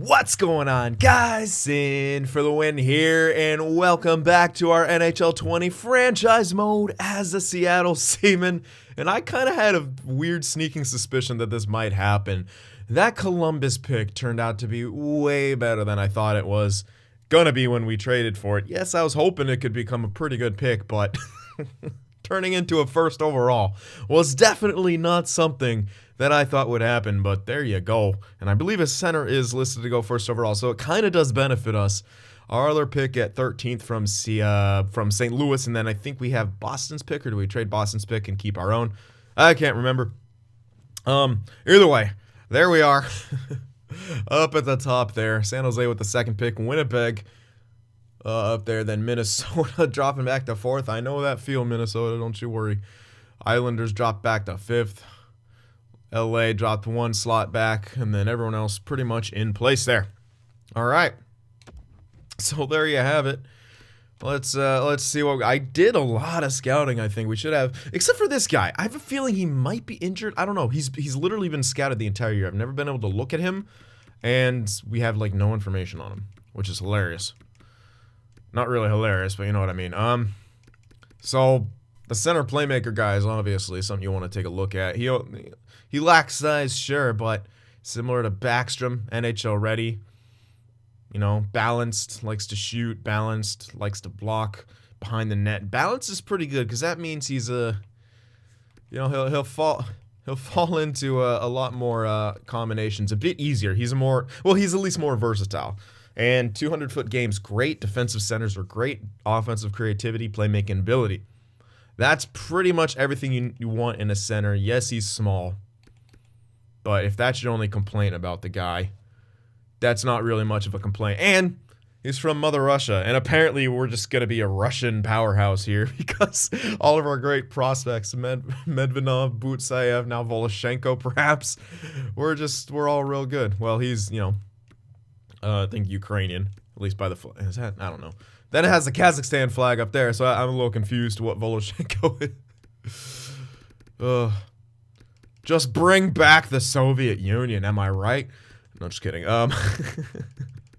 What's going on, guys? Cyn for the win here, and welcome back to our NHL 20 franchise mode as the Seattle Seamen. And I kind of had a weird sneaking suspicion that this might happen. That Columbus pick turned out to be way better than I thought it was gonna be when we traded for it. Yes, I was hoping it could become a pretty good pick, but turning into a first overall was definitely not something that I thought would happen, but there you go. And I believe a center is listed to go first overall, so it kind of does benefit us. Our other pick at 13th from St. Louis, and then I think we have Boston's pick, or do we trade Boston's pick and keep our own? I can't remember. Either way, there we are. Up at the top there. San Jose with the second pick. Winnipeg up there. Then Minnesota dropping back to fourth. I know that feel, Minnesota. Don't you worry. Islanders dropped back to fifth. LA dropped one slot back, and then everyone else pretty much in place there. All right. So there you have it. Let's see what I did. A lot of scouting. I think we should have, except for this guy. I have a feeling he might be injured. I don't know. He's literally been scouted the entire year. I've never been able to look at him, and we have like no information on him, which is hilarious. Not really hilarious, but you know what I mean. So the center playmaker guy is obviously something you want to take a look at. He lacks size, sure, but similar to Backstrom, NHL ready. You know, balanced, likes to shoot, balanced, likes to block behind the net. Balance is pretty good because that means he's he'll fall into a lot more combinations, a bit easier. He's at least more versatile. And 200-foot games, great. Defensive centers are great. Offensive creativity, playmaking ability. That's pretty much everything you want in a center. Yes, he's small. But if that's your only complaint about the guy, that's not really much of a complaint. And he's from Mother Russia. And apparently we're just going to be a Russian powerhouse here because all of our great prospects, Medvedov, Butsayev, now Voloshenko perhaps, we're all real good. Well, he's, I think Ukrainian, at least by the flag. Is that? I don't know. Then it has the Kazakhstan flag up there, so I'm a little confused what Voloshenko is. Just bring back the Soviet Union, am I right? No, just kidding.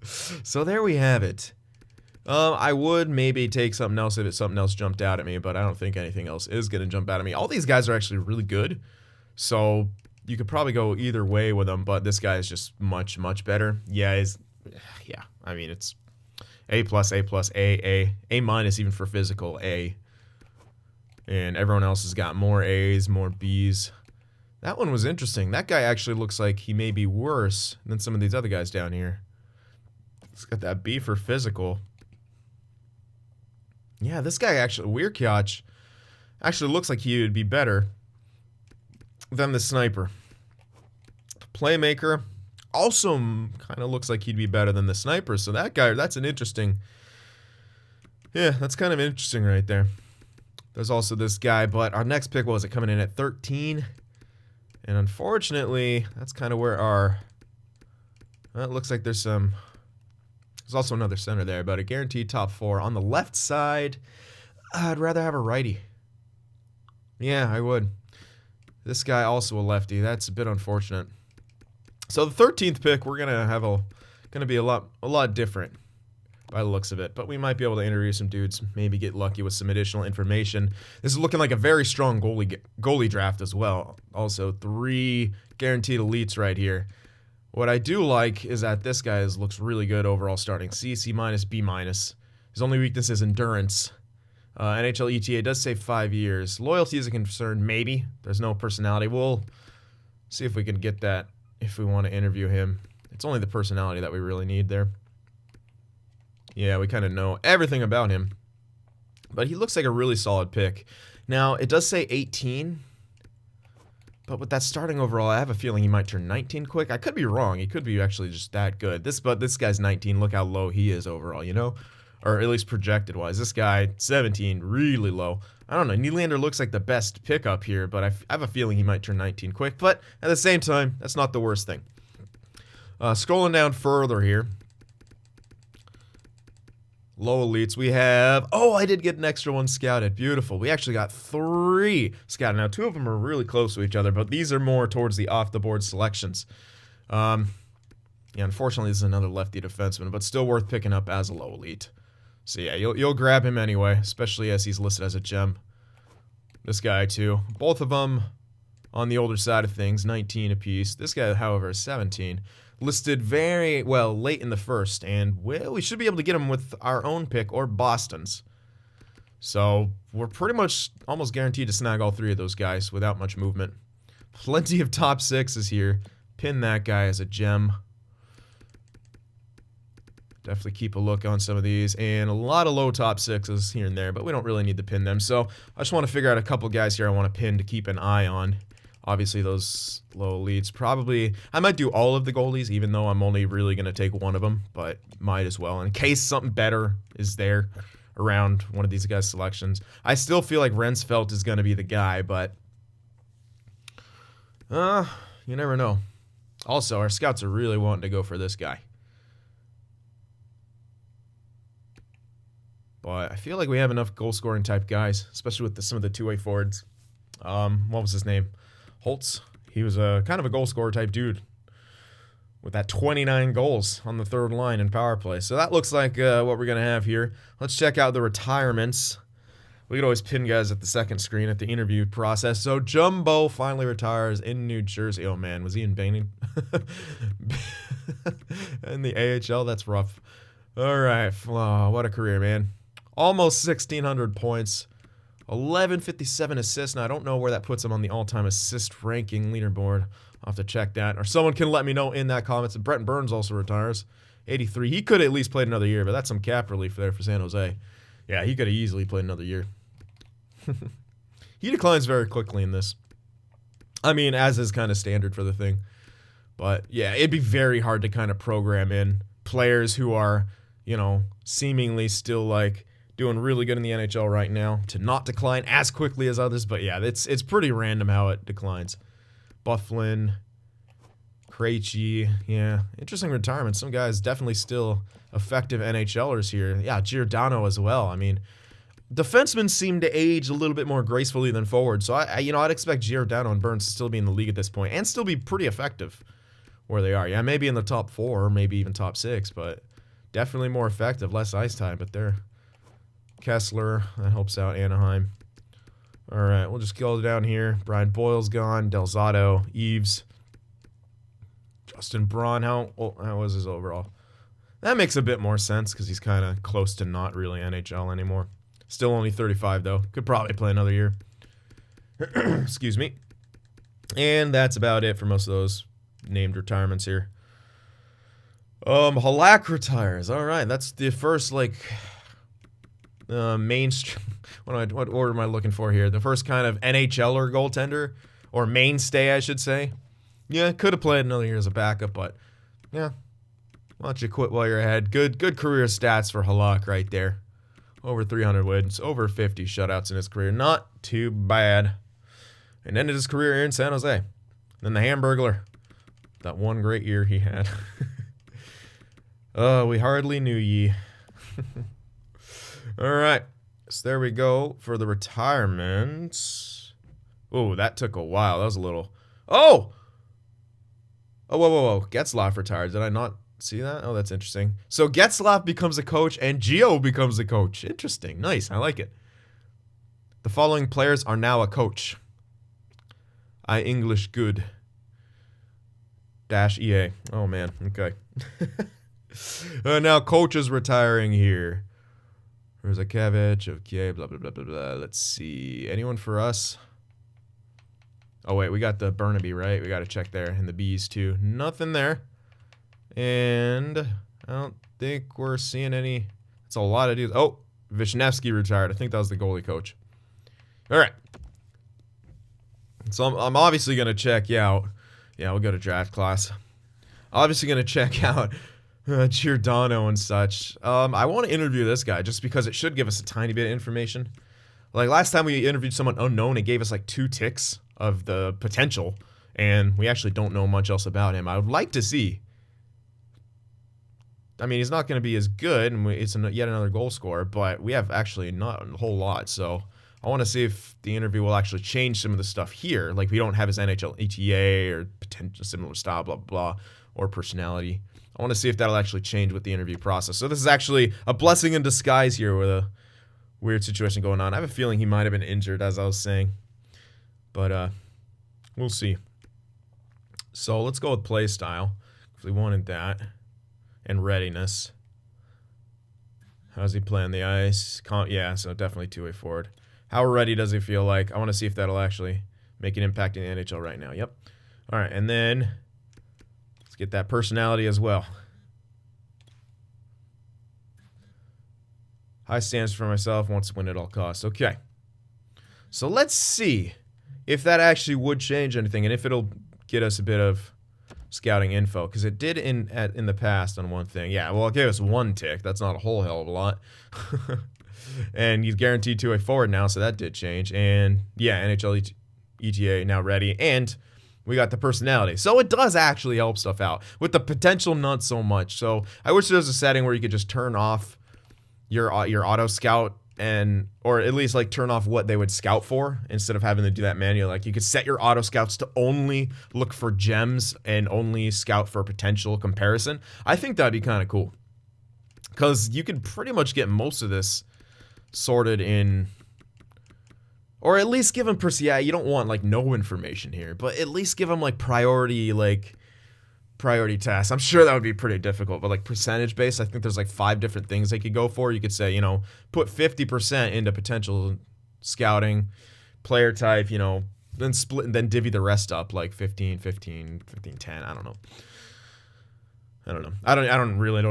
So there we have it. I would maybe take something else if something else jumped out at me, but I don't think anything else is going to jump out at me. All these guys are actually really good, so you could probably go either way with them, but this guy is just much, much better. Yeah, I mean, it's A+, A minus even for physical, A. And everyone else has got more A's, more B's. That one was interesting. That guy actually looks like he may be worse than some of these other guys down here. He's got that B for physical. Yeah, this guy actually, Weirkach, actually looks like he would be better than the sniper. Playmaker also kind of looks like he'd be better than the sniper. So that guy, that's an interesting, that's kind of interesting right there. There's also this guy, but our next pick, was it coming in at 13? And unfortunately, that's kind of where it looks like there's also another center there, but a guaranteed top 4. On the left side, I'd rather have a righty. Yeah, I would. This guy also a lefty. That's a bit unfortunate. So the 13th pick, we're gonna be a lot different by the looks of it, but we might be able to interview some dudes, maybe get lucky with some additional information. This is looking like a very strong goalie draft as well. Also 3 guaranteed elites right here. What I do like is that this guy looks really good overall starting. C minus, B minus. His only weakness is endurance. NHL ETA does say 5 years. Loyalty is a concern, maybe. There's no personality. We'll see if we can get that if we want to interview him. It's only the personality that we really need there. Yeah, we kind of know everything about him. But he looks like a really solid pick. Now, it does say 18. But with that starting overall, I have a feeling he might turn 19 quick. I could be wrong. He could be actually just that good. But this guy's 19. Look how low he is overall, Or at least projected-wise. This guy, 17, really low. I don't know. Nylander looks like the best pickup here, but I have a feeling he might turn 19 quick. But at the same time, that's not the worst thing. Scrolling down further here. Low elites, we have... Oh, I did get an extra one scouted. Beautiful. We actually got 3 scouted. Now, 2 of them are really close to each other, but these are more towards the off-the-board selections. Yeah, unfortunately, this is another lefty defenseman, but still worth picking up as a low elite. So yeah, you'll grab him anyway, especially as he's listed as a gem. This guy too. Both of them on the older side of things, 19 apiece. This guy, however, is 17. Listed very well late in the first, and well, we should be able to get him with our own pick or Boston's. So we're pretty much almost guaranteed to snag all three of those guys without much movement. Plenty of top sixes here. Pin that guy as a gem. Definitely keep a look on some of these, and a lot of low top sixes here and there, but we don't really need to pin them. So I just want to figure out a couple guys here I want to pin to keep an eye on. Obviously, those low elites. Probably, I might do all of the goalies, even though I'm only really going to take one of them, but might as well, in case something better is there around one of these guys' selections. I still feel like Rensfeldt is going to be the guy, but you never know. Also, our scouts are really wanting to go for this guy. But I feel like we have enough goal-scoring type guys, especially with some of the two-way forwards. What was his name? Holtz. He was a kind of a goal-scorer type dude with that 29 goals on the third line in power play. So that looks like what we're going to have here. Let's check out the retirements. We could always pin guys at the second screen at the interview process. So Jumbo finally retires in New Jersey. Oh, man. Was he in Baining? In the AHL? That's rough. All right. Oh, what a career, man. Almost 1,600 points. 1157 assists. Now, I don't know where that puts him on the all-time assist ranking leaderboard. I'll have to check that. Or someone can let me know in that comments. And Brent Burns also retires. 83. He could have at least played another year, but that's some cap relief there for San Jose. Yeah, he could have easily played another year. He declines very quickly in this. I mean, as is kind of standard for the thing. But, yeah, it'd be very hard to kind of program in players who are, you know, seemingly still, like, doing really good in the NHL right now to not decline as quickly as others. But, yeah, it's pretty random how it declines. Bufflin, Krejci, yeah, interesting retirement. Some guys definitely still effective NHLers here. Yeah, Giordano as well. I mean, defensemen seem to age a little bit more gracefully than forwards. So, I'd expect Giordano and Burns to still be in the league at this point and still be pretty effective where they are. Yeah, maybe in the top 4, maybe even top 6, but definitely more effective, less ice time. But they're Kessler, that helps out Anaheim. All right, we'll just go down here. Brian Boyle's gone. Delzato, Eves, Justin Braun. How was his overall? That makes a bit more sense because he's kind of close to not really NHL anymore. Still only 35, though. Could probably play another year. Excuse me. And that's about it for most of those named retirements here. Halak retires. All right, that's the first, like, mainstream. What order am I looking for here? The first kind of NHLer goaltender, or mainstay, I should say. Yeah, could have played another year as a backup, but yeah, why don't you quit while you're ahead? Good career stats for Halak right there. Over 300 wins, over 50 shutouts in his career. Not too bad. And ended his career here in San Jose. Then the Hamburglar. That one great year he had. We hardly knew ye. All right. So there we go for the retirement. Oh, that took a while. That was a little... Oh! Oh, whoa. Getzlaf retired. Did I not see that? Oh, that's interesting. So Getzlaf becomes a coach and Gio becomes a coach. Interesting. Nice. I like it. The following players are now a coach. I English good. -EA. Oh, man. Okay. Now coach is retiring here. There's a Kevich. Okay, blah, blah, blah, blah, blah. Let's see. Anyone for us? Oh, wait. We got the Burnaby, right? We got to check there. And the Bees, too. Nothing there. And I don't think we're seeing any. It's a lot of dudes. Oh, Vishnevsky retired. I think that was the goalie coach. All right. So I'm obviously going to check out. Yeah, we'll go to draft class. Obviously going to check out Giordano and such. I want to interview this guy just because it should give us a tiny bit of information. Like last time we interviewed someone unknown, it gave us like 2 ticks of the potential, and we actually don't know much else about him. I would like to see. I mean, he's not going to be as good, and it's yet another goal scorer, but we have actually not a whole lot, so I want to see if the interview will actually change some of the stuff here. Like, we don't have his NHL ETA or potential similar style, blah, blah, blah. or personality. I want to see if that'll actually change with the interview process. So this is actually a blessing in disguise here with a weird situation going on. I have a feeling he might have been injured, as I was saying. But we'll see. So let's go with play style, if we wanted that. And readiness. How's he playing the ice? Yeah, so definitely two-way forward. How ready does he feel like? I want to see if that'll actually make an impact in the NHL right now. Yep. All right, and then let's get that personality as well. High standards for myself, wants to win at all costs. Okay. So let's see if that actually would change anything and if it'll get us a bit of scouting info, because it did in the past on one thing. Yeah, well, it gave us one tick. That's not a whole hell of a lot. And he's guaranteed to a forward now, so that did change. And yeah, NHL ETA now ready, and we got the personality. So it does actually help stuff out. With the potential, not so much. So I wish there was a setting where you could just turn off your auto scout, and or at least like turn off what they would scout for instead of having to do that manually. Like you could set your auto scouts to only look for gems and only scout for potential comparison. I think that'd be kind of cool, because you could pretty much get most of this sorted in, or at least give them yeah, you don't want like no information here, but at least give them like priority tasks. I'm sure that would be pretty difficult, but like percentage based, I think there's like 5 different things they could go for. You could say, you know, put 50% into potential scouting, player type, you know, then split and then divvy the rest up like 15, 15, 15, 10. I don't know. I don't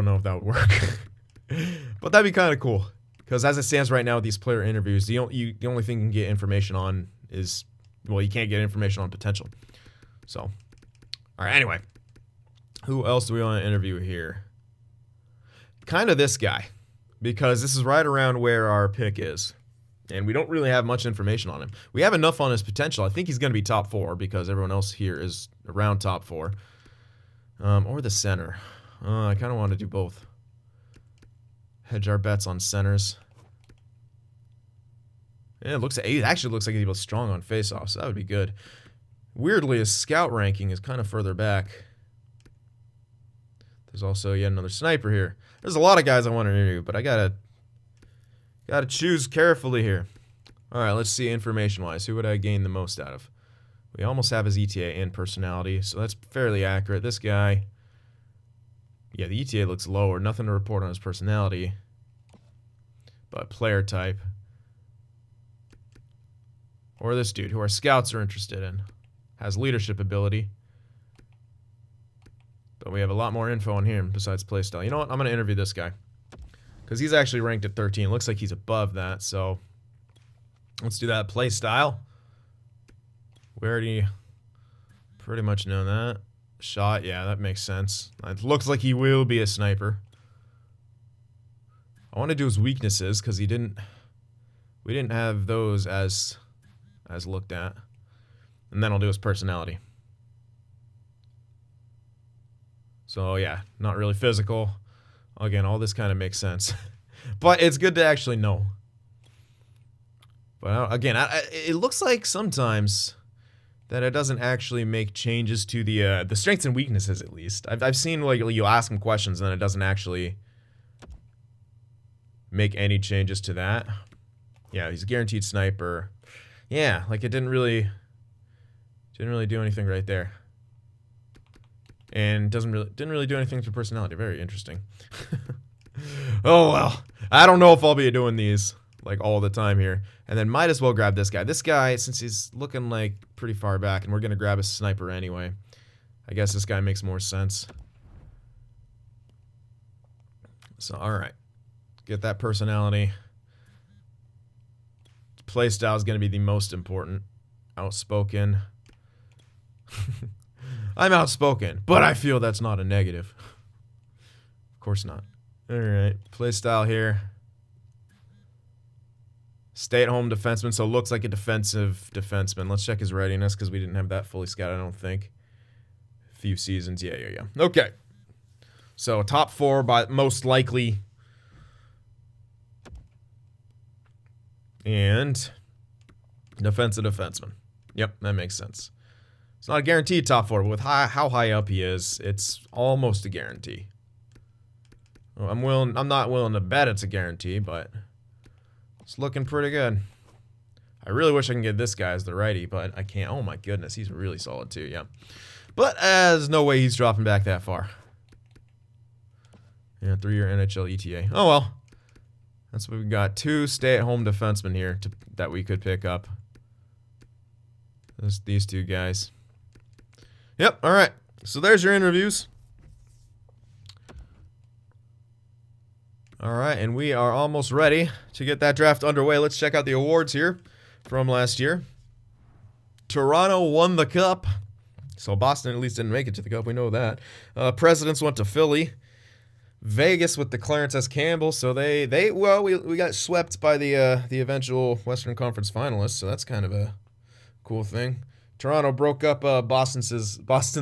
know if that would work. But that'd be kind of cool, because as it stands right now with these player interviews, the only thing you can get information on is, well, you can't get information on potential. So, all right, anyway. Who else do we want to interview here? Kind of this guy, because this is right around where our pick is. And we don't really have much information on him. We have enough on his potential. I think he's going to be top 4, because everyone else here is around top 4. Or the center. I kind of want to do both. Hedge our bets on centers. Yeah, it actually looks like he was strong on faceoffs, so that would be good. Weirdly, his scout ranking is kind of further back. There's also yet another sniper here. There's a lot of guys I want to interview, but I gotta choose carefully here. All right, let's see information-wise. Who would I gain the most out of? We almost have his ETA and personality, so that's fairly accurate. This guy, yeah, the ETA looks lower. Nothing to report on his personality, but player type. Or this dude, who our scouts are interested in, has leadership ability. But we have a lot more info on him besides playstyle. You know what? I'm going to interview this guy, because he's actually ranked at 13. Looks like he's above that, so let's do that. Playstyle. We already pretty much know that. Shot, yeah, that makes sense. It looks like he will be a sniper. I want to do his weaknesses, because we didn't have those as looked at. And then I'll do his personality. So yeah, not really physical. Again, all this kind of makes sense. But it's good to actually know. But again, it looks like sometimes that it doesn't actually make changes to the strengths and weaknesses, at least. I've seen like you ask him questions and then it doesn't actually make any changes to that. Yeah, he's a guaranteed sniper. Yeah, like it didn't really do anything right there. And didn't really do anything to personality. Very interesting. Oh well, I don't know if I'll be doing these like all the time here. And then might as well grab this guy. This guy, since he's looking like pretty far back, and we're gonna grab a sniper anyway, I guess this guy makes more sense. So all right, get that personality. Play style is gonna be the most important. Outspoken. I'm outspoken, but I feel that's not a negative. Of course not. All right, play style here. Stay-at-home defenseman, so looks like a defensive defenseman. Let's check his readiness, because we didn't have that fully scouted, I don't think. A few seasons, yeah. Okay. So top 4, by most likely. And defensive defenseman. Yep, that makes sense. It's not a guaranteed top 4, but with how high up he is, it's almost a guarantee. Well, I'm not willing to bet it's a guarantee, but it's looking pretty good. I really wish I can get this guy as the righty, but I can't. Oh my goodness, he's really solid too, yeah. But there's no way he's dropping back that far. Yeah, 3-year NHL ETA. Oh well. That's what we got. 2 stay-at-home defensemen here that we could pick up. These 2 guys. Yep, alright. So there's your interviews. Alright, and we are almost ready to get that draft underway. Let's check out the awards here from last year. Toronto won the cup. So Boston at least didn't make it to the cup. We know that. Presidents went to Philly. Vegas with the Clarence S. Campbell. So we got swept by the eventual Western Conference finalists. So that's kind of a cool thing. Toronto broke up Boston's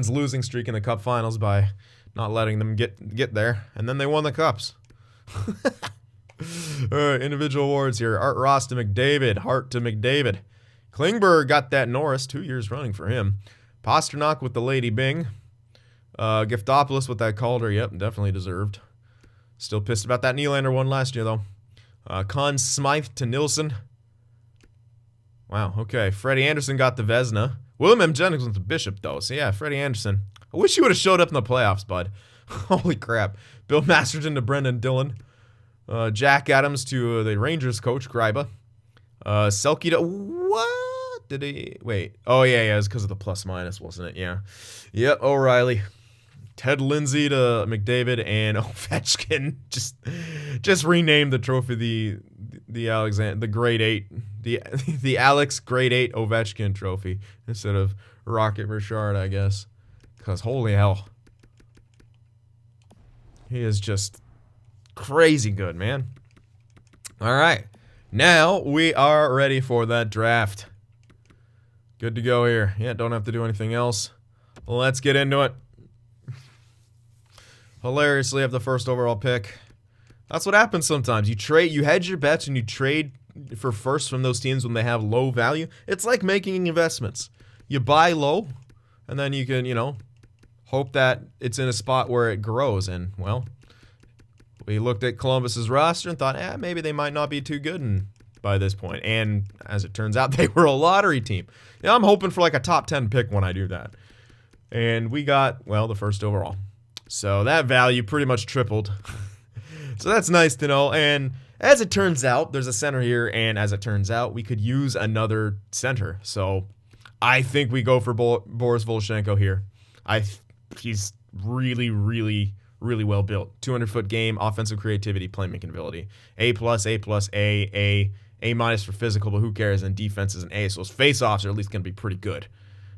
losing streak in the Cup Finals by not letting them get there, and then they won the Cups. All right, individual awards here. Art Ross to McDavid. Hart to McDavid. Klingberg got that Norris, 2 years running for him. Pasternak with the Lady Bing. Giftopoulos with that Calder. Yep, definitely deserved. Still pissed about that Nylander one last year, though. Conn Smythe to Nilsson. Wow, okay. Freddie Anderson got the Vezina. William M. Jennings with the Bishop, though. So, yeah, Freddie Anderson. I wish he would have showed up in the playoffs, bud. Holy crap. Bill Masterton to Brendan Dillon. Jack Adams to the Rangers coach, Gryba. Selke to... What? Did he... Wait. Oh, yeah, it was because of the plus-minus, wasn't it? Yeah. Yep, O'Reilly. Ted Lindsay to McDavid and Ovechkin. Just renamed the trophy the Grade 8. The Alex Grade 8 Ovechkin trophy instead of Rocket Richard, I guess. Because holy hell. He is just crazy good, man. All right. Now we are ready for that draft. Good to go here. Yeah, don't have to do anything else. Let's get into it. Hilariously, have the first overall pick. That's what happens sometimes. You hedge your bets and you trade for first from those teams when they have low value. It's like making investments. You buy low, and then you can, hope that it's in a spot where it grows. And, well, we looked at Columbus's roster and thought, maybe they might not be too good by this point. And as it turns out, they were a lottery team. I'm hoping for like a top 10 pick when I do that. And we got, well, the first overall. So that value pretty much tripled. So that's nice to know. And as it turns out, there's a center here. And as it turns out, we could use another center. So I think we go for Boris Voloshenko here. He's really, really, really well built. 200-foot game, offensive creativity, playmaking ability. A+, A- for physical, but who cares? And defense is an A. So his face-offs are at least going to be pretty good.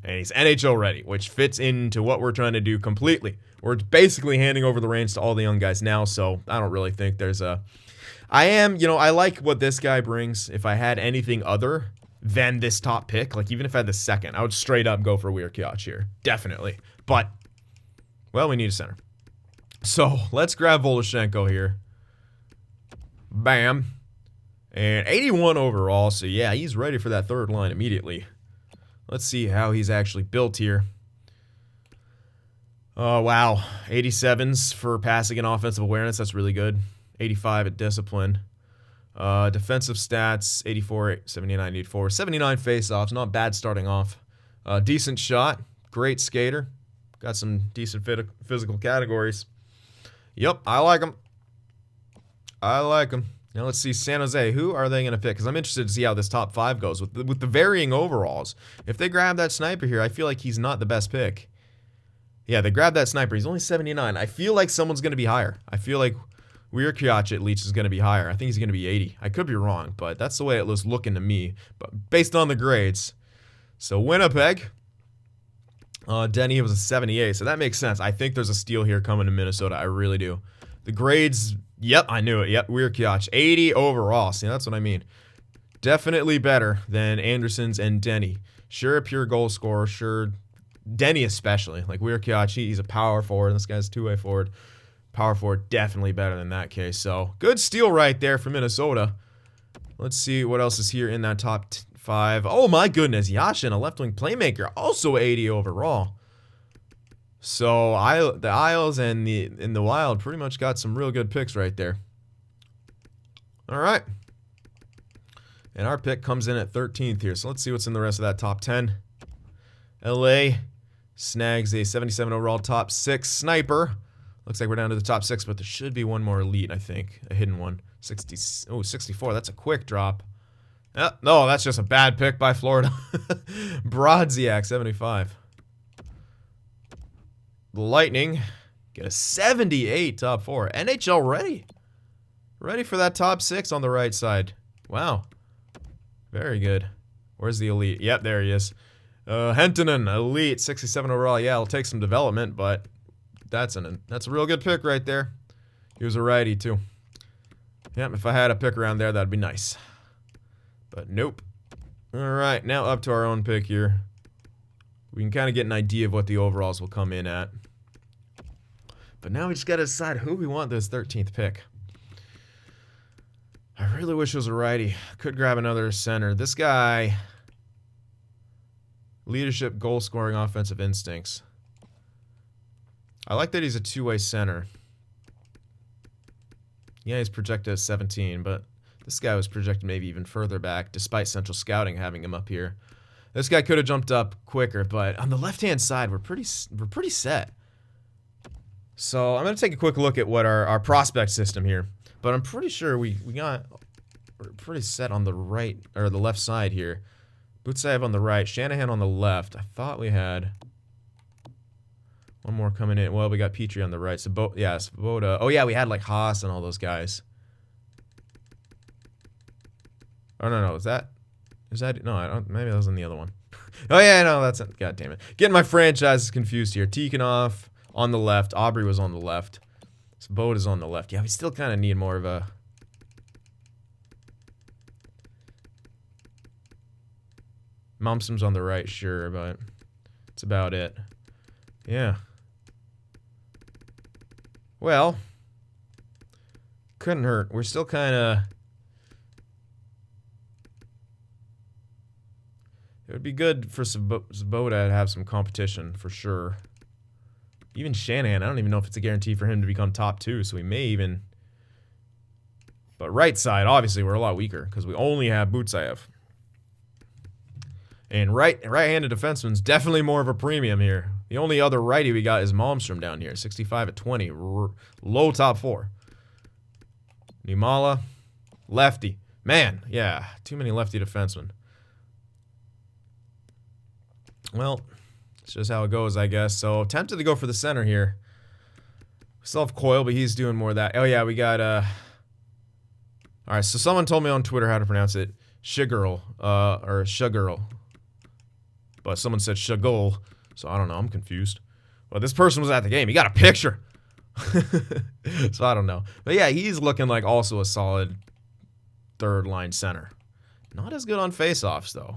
And he's NHL ready, which fits into what we're trying to do completely. We're basically handing over the reins to all the young guys now, so I don't really think there's a... I like what this guy brings. If I had anything other than this top pick, like even if I had the second, I would straight up go for Weir Kiach here. Definitely. But, well, we need a center. So, let's grab Voloshenko here. Bam. And 81 overall, so yeah, he's ready for that third line immediately. Let's see how he's actually built here. Oh, wow. 87s for passing and offensive awareness. That's really good. 85 at discipline. Defensive stats, 84, 79, 84. 79 face-offs. Not bad starting off. Decent shot. Great skater. Got some decent physical categories. Yep, I like him. I like him. Now let's see San Jose. Who are they going to pick? Because I'm interested to see how this top 5 goes. With the varying overalls, if they grab that sniper here, I feel like he's not the best pick. Yeah, they grabbed that sniper. He's only 79. I feel like someone's going to be higher. I feel like Weir Kiach at least is going to be higher. I think he's going to be 80. I could be wrong, but that's the way it was looking to me. But based on the grades. So Winnipeg. Denny was a 78, so that makes sense. I think there's a steal here coming to Minnesota. I really do. The grades, yep, I knew it. Yep, Weir Kiach. 80 overall. See, that's what I mean. Definitely better than Anderson's and Denny. Sure, a pure goal scorer. Sure, Denny especially. Like Weir Kiach, he's a power forward, and this guy's a two-way forward. Power forward, definitely better than that case. So, good steal right there for Minnesota. Let's see what else is here in that top 65. Oh my goodness, Yashin, a left wing playmaker, also 80 overall. So the Isles and in the Wild pretty much got some real good picks right there. All right. And our pick comes in at 13th here. So let's see what's in the rest of that top 10. LA snags a 77 overall top 6 sniper. Looks like we're down to the top 6, but there should be one more elite, I think. A hidden one. 64. That's a quick drop. No, that's just a bad pick by Florida. Brodziak, 75. The Lightning get a 78 top 4. NHL ready. Ready for that top 6 on the right side. Wow. Very good. Where's the elite? Yep, there he is. Hentonen, elite, 67 overall. Yeah, it'll take some development, but that's a real good pick right there. He was a righty, too. Yep, if I had a pick around there, that'd be nice. But nope. All right, now up to our own pick here. We can kind of get an idea of what the overalls will come in at. But now we just got to decide who we want this 13th pick. I really wish it was a righty. Could grab another center. This guy, leadership, goal scoring, offensive instincts. I like that he's a two-way center. Yeah, he's projected as 17, but this guy was projected maybe even further back, despite Central Scouting having him up here. This guy could have jumped up quicker, but on the left-hand side, we're pretty set. So I'm going to take a quick look at what our prospect system here. But I'm pretty sure we're pretty set on the right, or the left side here. Butsayev on the right, Shanahan on the left. I thought we had one more coming in. Well, we got Petrie on the right. Svoboda. Oh, yeah, we had like Haas and all those guys. Oh, no. Is that, no, I don't, maybe that was on the other one. Oh, yeah, no, that's it. God damn it. Getting my franchises confused here. Tikhonov on the left. Aubrey was on the left. Svoboda's on the left. Yeah, we still kind of need more of a... Momson's on the right, sure, but that's about it. Yeah. Well, couldn't hurt. We're still kind of... It would be good for Svoboda to have some competition, for sure. Even Shanahan, I don't even know if it's a guarantee for him to become top 2, so we may even... But right side, obviously, we're a lot weaker, because we only have Butsayev. And right-handed defenseman's definitely more of a premium here. The only other righty we got is Malmstrom down here, 65 at 20, low top 4. Nimala, lefty. Man, yeah, too many lefty defensemen. Well, it's just how it goes, I guess. So, tempted to go for the center here. We still have Coyle, but he's doing more of that. Oh, yeah, we got, Alright, so someone told me on Twitter how to pronounce it. Shigirl, or Shugirl. But someone said Shugul, so I don't know, I'm confused. Well, this person was at the game. He got a picture. So, I don't know. But, yeah, he's looking like also a solid third-line center. Not as good on face-offs, though.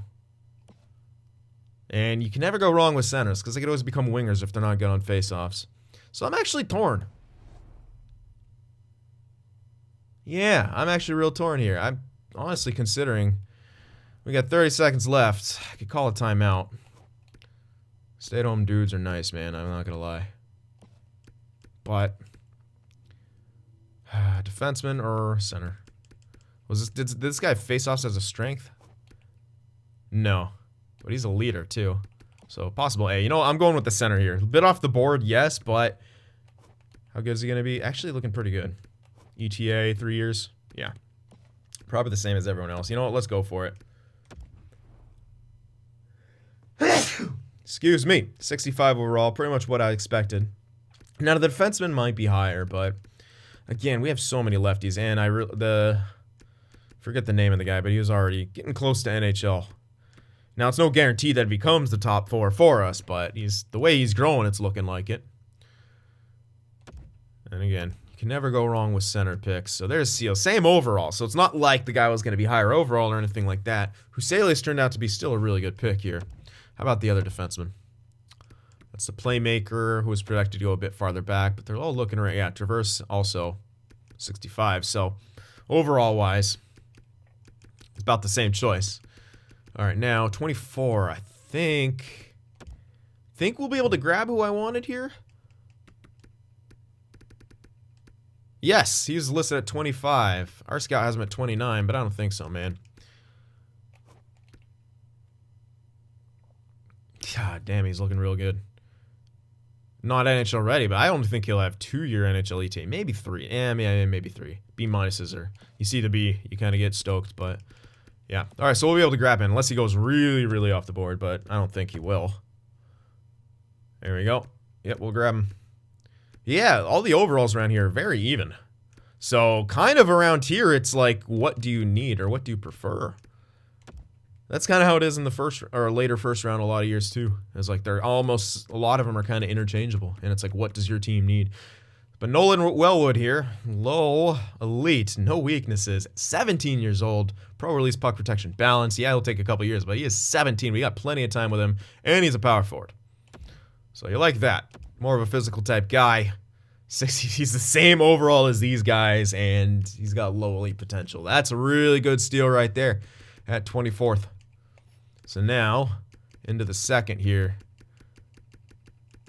And you can never go wrong with centers, because they could always become wingers if they're not good on face-offs. So I'm actually torn. Yeah, I'm actually real torn here. I'm honestly considering... We got 30 seconds left. I could call a timeout. Stay-at-home dudes are nice, man. I'm not going to lie. But... defenseman or center? Did this guy face-offs as a strength? No. But he's a leader, too. So, possible A. You know, I'm going with the center here. A bit off the board, yes, but... How good is he going to be? Actually looking pretty good. ETA, 3 years. Yeah. Probably the same as everyone else. You know what? Let's go for it. Excuse me. 65 overall. Pretty much what I expected. Now, the defenseman might be higher, but... Again, we have so many lefties, and forget the name of the guy, but he was already getting close to NHL. Now, it's no guarantee that he becomes the top 4 for us, but the way he's growing, it's looking like it. And again, you can never go wrong with center picks. So there's Seal. Same overall, so it's not like the guy was going to be higher overall or anything like that. Huselius turned out to be still a really good pick here. How about the other defenseman? That's the playmaker who was projected to go a bit farther back, but they're all looking right. Yeah, Traverse also 65. So overall-wise, it's about the same choice. All right, now 24. I think we'll be able to grab who I wanted here. Yes, he's listed at 25. Our scout has him at 29, but I don't think so, man. God damn, he's looking real good. Not NHL ready, but I don't think he'll have 2-year NHL ETA. Maybe 3. Maybe 3. B minuses are, you see the B, you kind of get stoked, but yeah. All right, so we'll be able to grab him unless he goes really, really off the board, but I don't think he will. There we go. Yep, we'll grab him. Yeah, all the overalls around here are very even. So kind of around here, it's like, what do you need or what do you prefer? That's kind of how it is in the first or later first round a lot of years too. It's like they're almost, a lot of them are kind of interchangeable. And it's like, what does your team need? But Nolan Wellwood here, low, elite, no weaknesses, 17 years old, pro release puck protection balance. Yeah, it'll take a couple years, but he is 17. We got plenty of time with him, and he's a power forward. So you like that. More of a physical type guy. He's the same overall as these guys, and he's got low elite potential. That's a really good steal right there at 24th. So now, into the second here.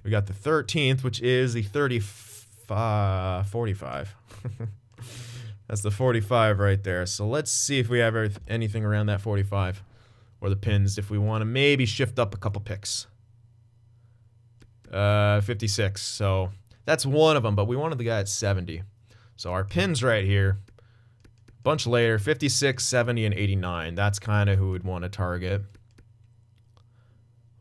We got the 13th, which is the 45. That's the 45 right there. So let's see if we have anything around that 45. Or the pins, if we want to maybe shift up a couple picks. 56, so that's one of them, but we wanted the guy at 70. So our pins right here, bunch later, 56, 70, and 89. That's kind of who we'd want to target.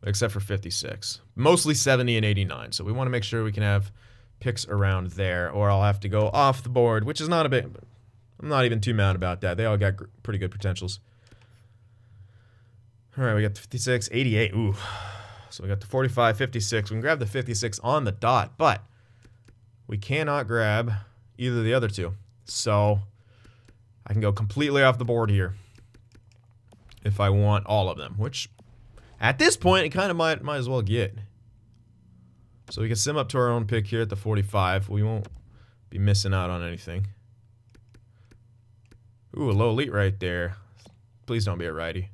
Except for 56. Mostly 70 and 89. So we want to make sure we can have picks around there, or I'll have to go off the board, which is not a bit. I'm not even too mad about that. They all got pretty good potentials. All right, we got the 56, 88. Ooh. So we got the 45, 56. We can grab the 56 on the dot, but we cannot grab either of the other two. So I can go completely off the board here if I want all of them, which at this point, it kind of might as well get. So we can sim up to our own pick here at the 45. We won't be missing out on anything. Ooh, a low elite right there. Please don't be a righty.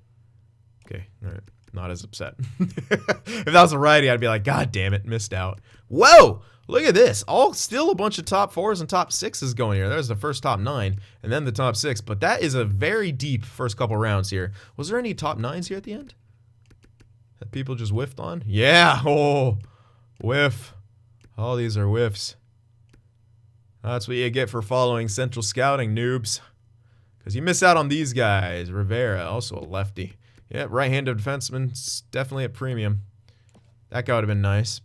Okay, all right. Not as upset. If that was a righty, I'd be like, God damn it, missed out. Whoa! Look at this. Still a bunch of top 4s and top 6s going here. There's the first top 9, and then the top 6. But that is a very deep first couple rounds here. Was there any top 9s here at the end that people just whiffed on? Yeah! Oh, whiff. All these are whiffs. That's what you get for following Central Scouting, noobs. Because you miss out on these guys. Rivera, also a lefty. Yeah, right-handed defenseman, definitely at premium. That guy would have been nice.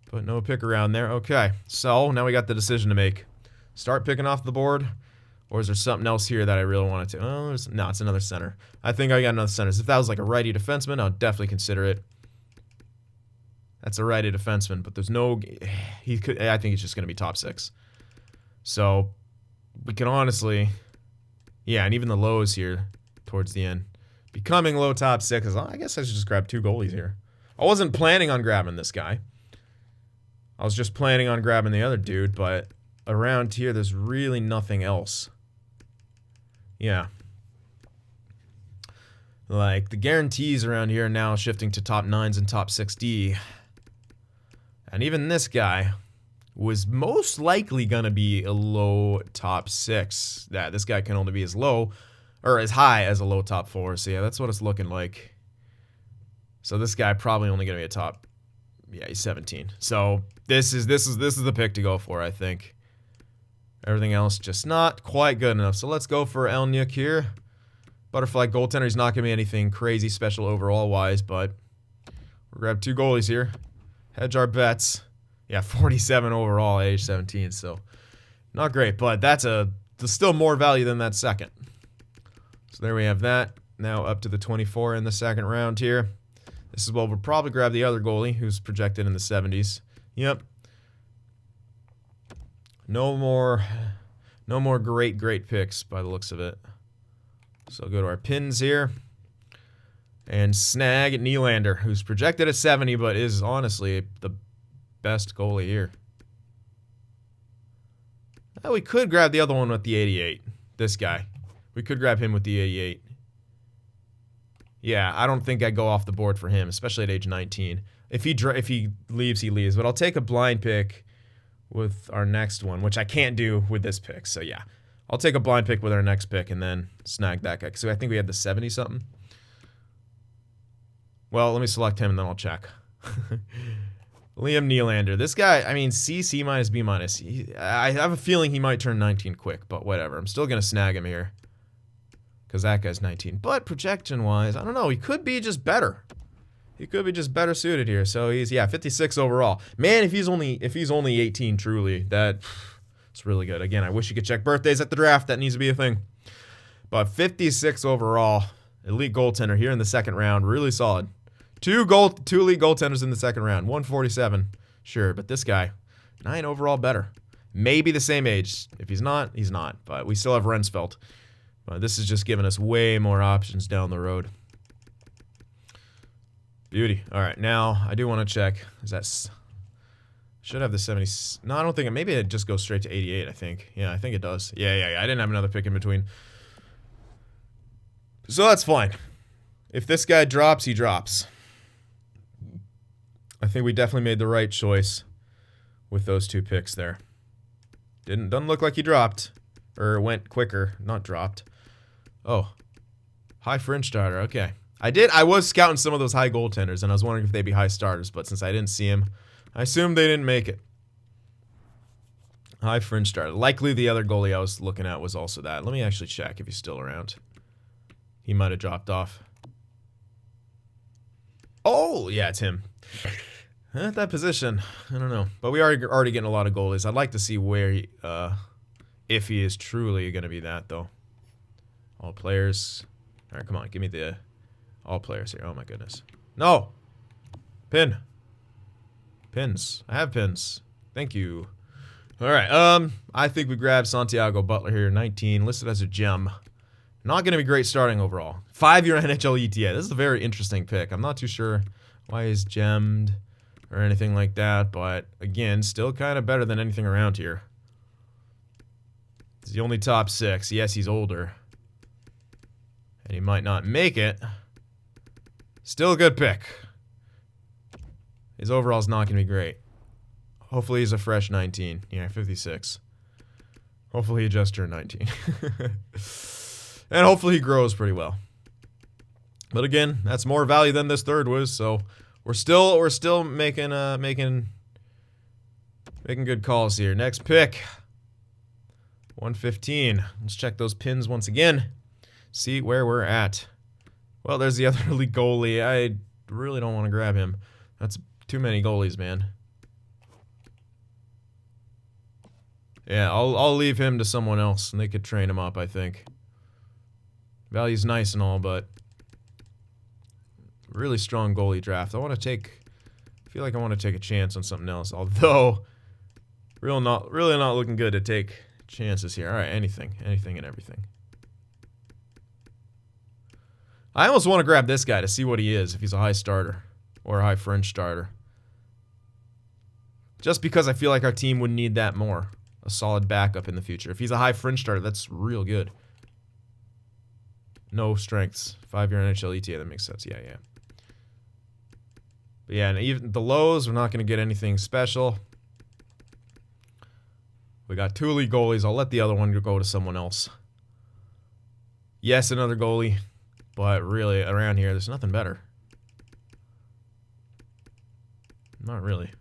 But no pick around there. Okay, so now we got the decision to make. Start picking off the board, or is there something else here that I really wanted to? Oh, no, it's another center. I think I got another center. If that was like a righty defenseman, I'll definitely consider it. That's a righty defenseman, but there's no... I think he's just going to be top 6. So, we can honestly... Yeah, and even the lows here towards the end. Becoming low top 6. I guess I should just grab 2 goalies here. I wasn't planning on grabbing this guy. I was just planning on grabbing the other dude, but around here, there's really nothing else. Yeah. Like, the guarantees around here are now shifting to top 9s and top 6D. And even this guy was most likely going to be a low top 6. Yeah, this guy can only be as low, or as high as a low top 4. So yeah, that's what it's looking like. So this guy probably only going to be a top... Yeah, he's 17. So this is the pick to go for, I think. Everything else just not quite good enough. So let's go for Elniuk here. Butterfly goaltender. He's not going to be anything crazy special overall-wise, but we'll grab 2 goalies here. Hedge our bets. Yeah, 47 overall at age 17, so not great, but there's still more value than that second. So there we have that. Now up to the 24 in the second round here. This is where we'll probably grab the other goalie, who's projected in the 70s. Yep. No more great picks by the looks of it. So go to our pins here. And snag Nylander, who's projected at 70, but is honestly the best goalie here. We could grab the other one with the 88. This guy. We could grab him with the 88. Yeah, I don't think I'd go off the board for him, especially at age 19. If he leaves, he leaves. But I'll take a blind pick with our next one, which I can't do with this pick. So yeah, I'll take a blind pick with our next pick and then snag that guy. So I think we had the 70 something. Well, let me select him and then I'll check. Liam Nylander. This guy, I mean, C minus, B minus. I have a feeling he might turn 19 quick, but whatever. I'm still going to snag him here because that guy's 19. But projection-wise, I don't know. He could be just better. He could be just better suited here. So he's, yeah, 56 overall. Man, if he's only 18, truly, that's really good. Again, I wish you could check birthdays at the draft. That needs to be a thing. But 56 overall, elite goaltender here in the second round. Really solid. Two elite goaltenders in the second round. 147, sure. But this guy, 9 overall better. Maybe the same age. If he's not, he's not. But we still have Rensfeldt. But this is just giving us way more options down the road. Beauty. All right, now I do want to check. Is that... Should have the 70... No, I don't think it... Maybe it just goes straight to 88, I think. Yeah, I think it does. Yeah. I didn't have another pick in between. So that's fine. If this guy drops, he drops. I think we definitely made the right choice with those two picks there. Doesn't look like he dropped. Or went quicker. Not dropped. Oh. High fringe starter. Okay. I was scouting some of those high goaltenders, and I was wondering if they'd be high starters, but since I didn't see him, I assumed they didn't make it. High fringe starter. Likely the other goalie I was looking at was also that. Let me actually check if he's still around. He might have dropped off. Oh, yeah, it's him. At that position, I don't know. But we are already getting a lot of goalies. I'd like to see where he, if he is truly going to be that, though. All players. All right, come on. Give me the all players here. Oh, my goodness. No. Pin. Pins. I have pins. Thank you. All right. I think we grabbed Santiago Butler here, 19, listed as a gem. Not going to be great starting overall. 5-year NHL ETA. This is a very interesting pick. I'm not too sure why he's gemmed or anything like that, but again, still kind of better than anything around here. He's the only top 6. Yes, he's older. And he might not make it. Still a good pick. His overall's not going to be great. Hopefully he's a fresh 19. Yeah, 56. Hopefully he just turned 19. And hopefully he grows pretty well. But again, that's more value than this third was, so we're still making good calls here. Next pick. 115. Let's check those pins once again. See where we're at. Well, there's the other elite goalie. I really don't want to grab him. That's too many goalies, man. Yeah, I'll leave him to someone else, and they could train him up, I think. Value's nice and all, but really strong goalie draft. I feel like I want to take a chance on something else, although really not looking good to take chances here. All right, anything and everything. I almost want to grab this guy to see what he is, if he's a high starter or a high fringe starter. Just because I feel like our team would need that more. A solid backup in the future. If he's a high fringe starter, that's real good. No strengths. 5-year NHL ETA, that makes sense. Yeah. But yeah, and even the lows, we're not going to get anything special. We got 2 elite goalies. I'll let the other one go to someone else. Yes, another goalie. But really, around here, there's nothing better. Not really.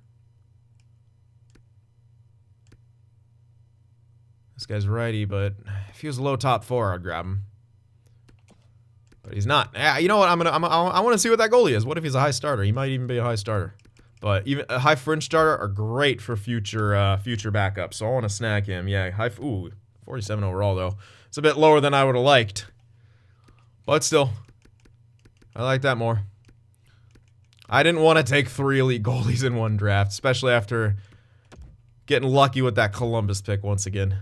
This guy's righty, but if he was a low top 4, I'd grab him. But he's not. You know what? I want to see what that goalie is. What if he's a high starter? He might even be a high starter. But even a high fringe starter are great for future backups. So I want to snag him. Yeah, 47 overall though. It's a bit lower than I would have liked. But still, I like that more. I didn't want to take 3 elite goalies in one draft, especially after getting lucky with that Columbus pick once again.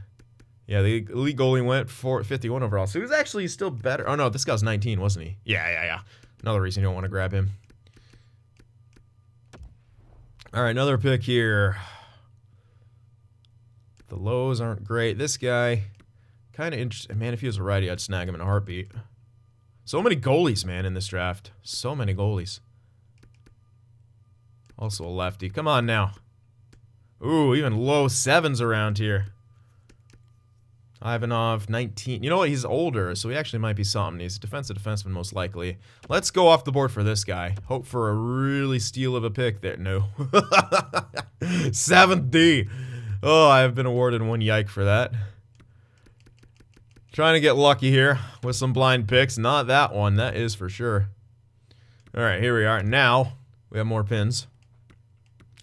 Yeah, the elite goalie went for 51 overall. So he was actually still better. Oh, no, this guy was 19, wasn't he? Yeah. Another reason you don't want to grab him. All right, another pick here. The lows aren't great. This guy, kind of interesting. Man, if he was a righty, I'd snag him in a heartbeat. So many goalies, man, in this draft. So many goalies. Also a lefty. Come on now. Ooh, even low 7s around here. Ivanov, 19. You know what? He's older, so he actually might be something. He's a defensive defenseman, most likely. Let's go off the board for this guy. Hope for a really steal of a pick there. No. 7th D. Oh, I've been awarded 1 yike for that. Trying to get lucky here with some blind picks. Not that one, that is for sure. Alright, here we are. Now, we have more pins.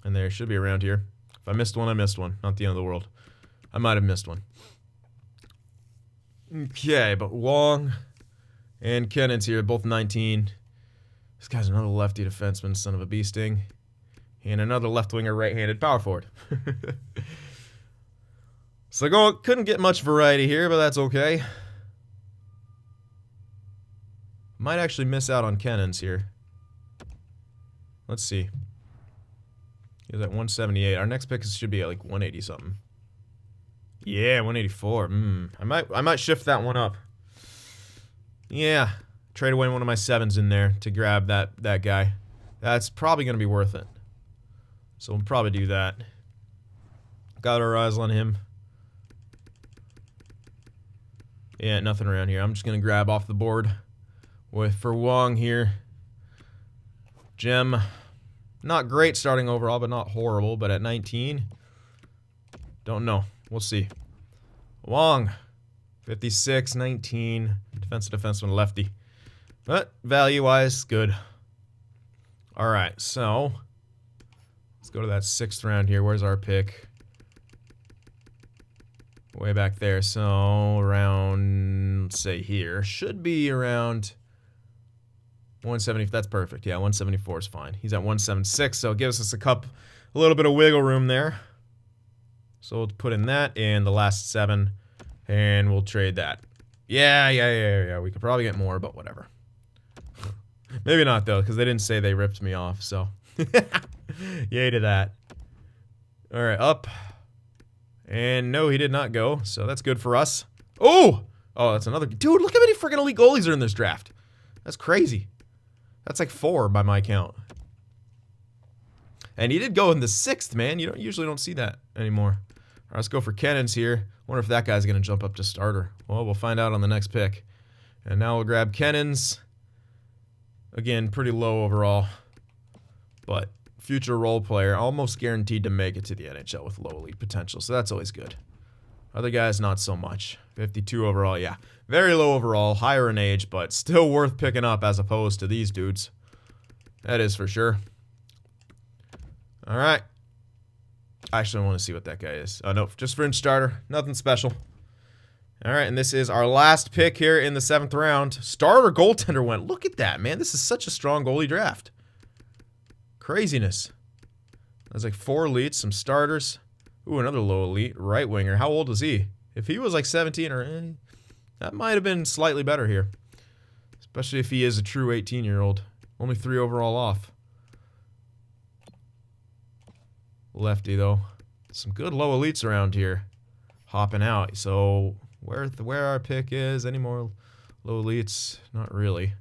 And they should be around here. If I missed one, I missed one. Not the end of the world. I might have missed one. Okay, but Wong and Kennan's here, both 19. This guy's another lefty defenseman, son of a bee sting. And another left winger, right-handed power forward. So couldn't get much variety here, but that's okay. Might actually miss out on Kennan's here. Let's see. He's at 178. Our next pick should be at like 180 something. Yeah, 184. I might shift that one up. Yeah, trade away one of my 7s in there to grab that guy. That's probably going to be worth it. So we'll probably do that. Got our eyes on him. Yeah, nothing around here. I'm just going to grab off the board for Wong here. Gem, not great starting overall, but not horrible. But at 19, don't know. We'll see. Wong, 56, 19, defenseman, lefty. But value-wise, good. All right, so let's go to that 6th round here. Where's our pick? Way back there. So around, let's say here, should be around 170. That's perfect. Yeah, 174 is fine. He's at 176, so it gives us a little bit of wiggle room there. So we'll put in that and the last 7, and we'll trade that. Yeah. We could probably get more, but whatever. Maybe not, though, because they didn't say they ripped me off, so. Yay to that. All right, up. And no, he did not go, so that's good for us. Oh, that's another. Dude, look how many freaking elite goalies are in this draft. That's crazy. That's like 4 by my count. And he did go in the 6th, man. You usually don't see that anymore. All right, let's go for Kennan's here. Wonder if that guy's going to jump up to starter. Well, we'll find out on the next pick. And now we'll grab Kennan's. Again, pretty low overall. But future role player, almost guaranteed to make it to the NHL with low elite potential. So that's always good. Other guys, not so much. 52 overall, yeah. Very low overall, higher in age, but still worth picking up as opposed to these dudes. That is for sure. All right. Actually, I want to see what that guy is. Oh, no, just fringe starter. Nothing special. All right, and this is our last pick here in the 7th round. Starter goaltender went. Look at that, man. This is such a strong goalie draft. Craziness. There's like 4 elites, some starters. Ooh, another low elite. Right winger. How old was he? If he was like 17 or... that might have been slightly better here. Especially if he is a true 18-year-old. Only 3 overall off. Lefty, though. Some good low elites around here. Hopping out. So, where our pick is, any more low elites? Not really.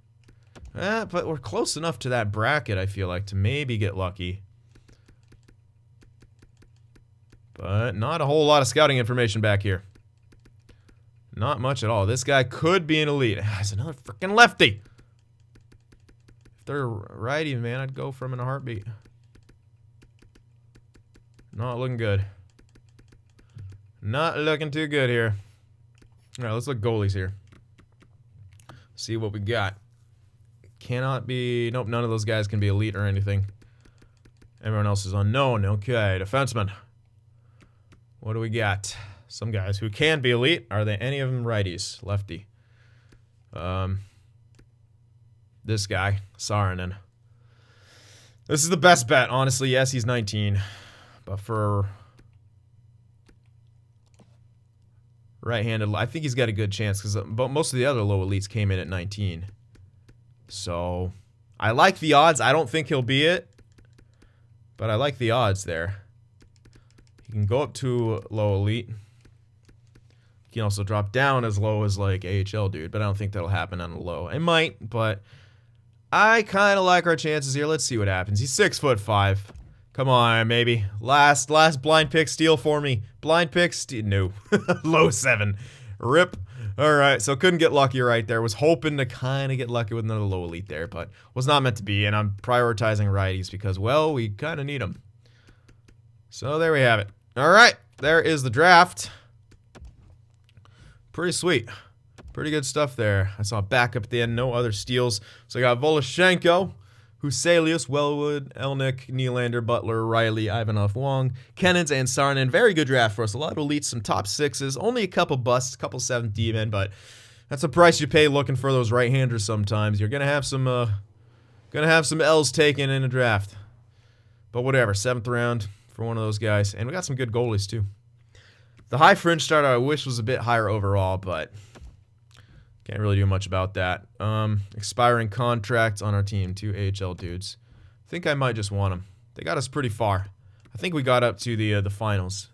But we're close enough to that bracket, I feel like, to maybe get lucky. But not a whole lot of scouting information back here. Not much at all. This guy could be an elite. It's another freaking lefty. If they're righty, man, I'd go for him in a heartbeat. Not looking good. Not looking too good here. All right, let's look goalies here. See what we got. Cannot be... Nope, none of those guys can be elite or anything. Everyone else is unknown. Okay, defenseman. What do we got? Some guys who can be elite. Are they any of them righties? Lefty. This guy, Saarinen. This is the best bet, honestly. Yes, he's 19. But for right-handed, I think he's got a good chance because most of the other low elites came in at 19. So I like the odds. I don't think he'll be it, but I like the odds there. He can go up to low elite. He can also drop down as low as like AHL dude, but I don't think that'll happen on the low. It might, but I kind of like our chances here. Let's see what happens. He's 6'5". Come on, maybe. Last blind pick steal for me. Blind pick steal. No. Low 7. Rip. All right, so couldn't get lucky right there. Was hoping to kind of get lucky with another low elite there, but was not meant to be. And I'm prioritizing righties because, well, we kind of need them. So there we have it. All right, there is the draft. Pretty sweet. Pretty good stuff there. I saw a backup at the end. No other steals. So I got Voloshenko, Huselius, Wellwood, Elnick, Nylander, Butler, Riley, Ivanov, Wong, Kennins, and Sarnin. Very good draft for us. A lot of elites, some top 6s. Only a couple busts, a couple 7th D-men, but that's the price you pay looking for those right-handers sometimes. You're gonna have some L's taken in a draft. But whatever, 7th round for one of those guys. And we got some good goalies too. The high fringe starter I wish was a bit higher overall, but can't really do much about that. Expiring contracts on our team. 2 AHL dudes. I think I might just want them. They got us pretty far. I think we got up to the finals.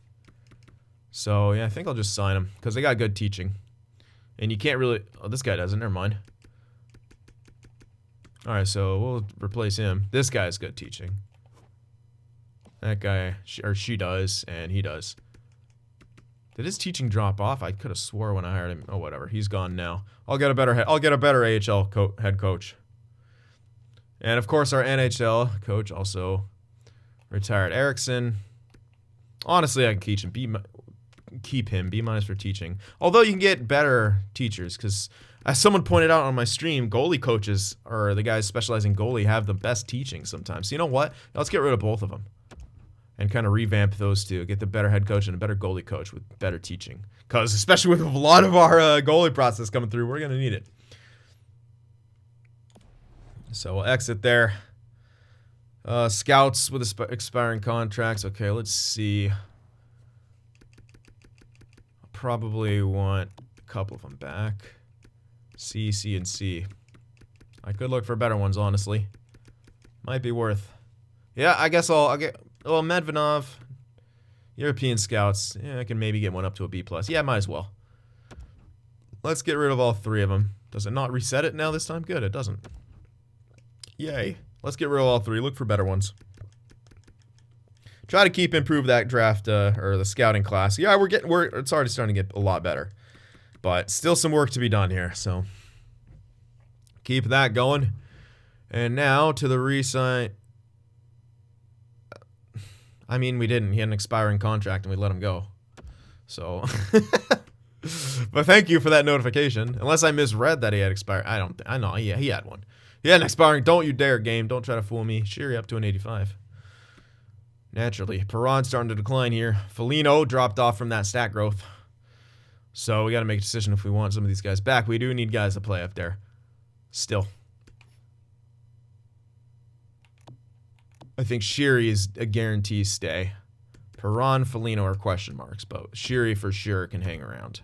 So, yeah, I think I'll just sign them. Because they got good teaching. And you can't really... Oh, this guy doesn't. Never mind. Alright, so we'll replace him. This guy has good teaching. That guy... Or she does. And he does. Did his teaching drop off? I could have swore when I hired him. Oh, whatever. He's gone now. I'll get a better AHL head coach. And of course, our NHL coach also retired. Erickson. Honestly, I can keep him. B- for teaching. Although you can get better teachers, because as someone pointed out on my stream, goalie coaches or the guys specializing goalie have the best teaching sometimes. So you know what? Let's get rid of both of them. And kind of revamp those two. Get the better head coach and a better goalie coach with better teaching. Because especially with a lot of our goalie process coming through, we're going to need it. So we'll exit there. Scouts with expiring contracts. Okay, let's see. I'll probably want a couple of them back. C, C, and C. I could look for better ones, honestly. Might be worth. Yeah, I guess I'll get... Well, Medvedov, European scouts. Yeah, I can maybe get one up to a B+. Yeah, might as well. Let's get rid of all 3 of them. Does it not reset it now this time? Good, it doesn't. Yay. Let's get rid of all 3. Look for better ones. Try to improve that draft or the scouting class. Yeah, it's already starting to get a lot better. But still some work to be done here, so keep that going. And now to the re-sign. I mean, we didn't. He had an expiring contract and we let him go. So, but thank you for that notification. Unless I misread that he had expired. I know. Yeah, he had one. He had an expiring. Don't you dare, game. Don't try to fool me. Sherry up to an 85. Naturally. Perron starting to decline here. Foligno dropped off from that stat growth. So we got to make a decision if we want some of these guys back. We do need guys to play up there. Still. I think Sherry is a guarantee stay. Perron, Foligno are question marks, but Sherry for sure can hang around.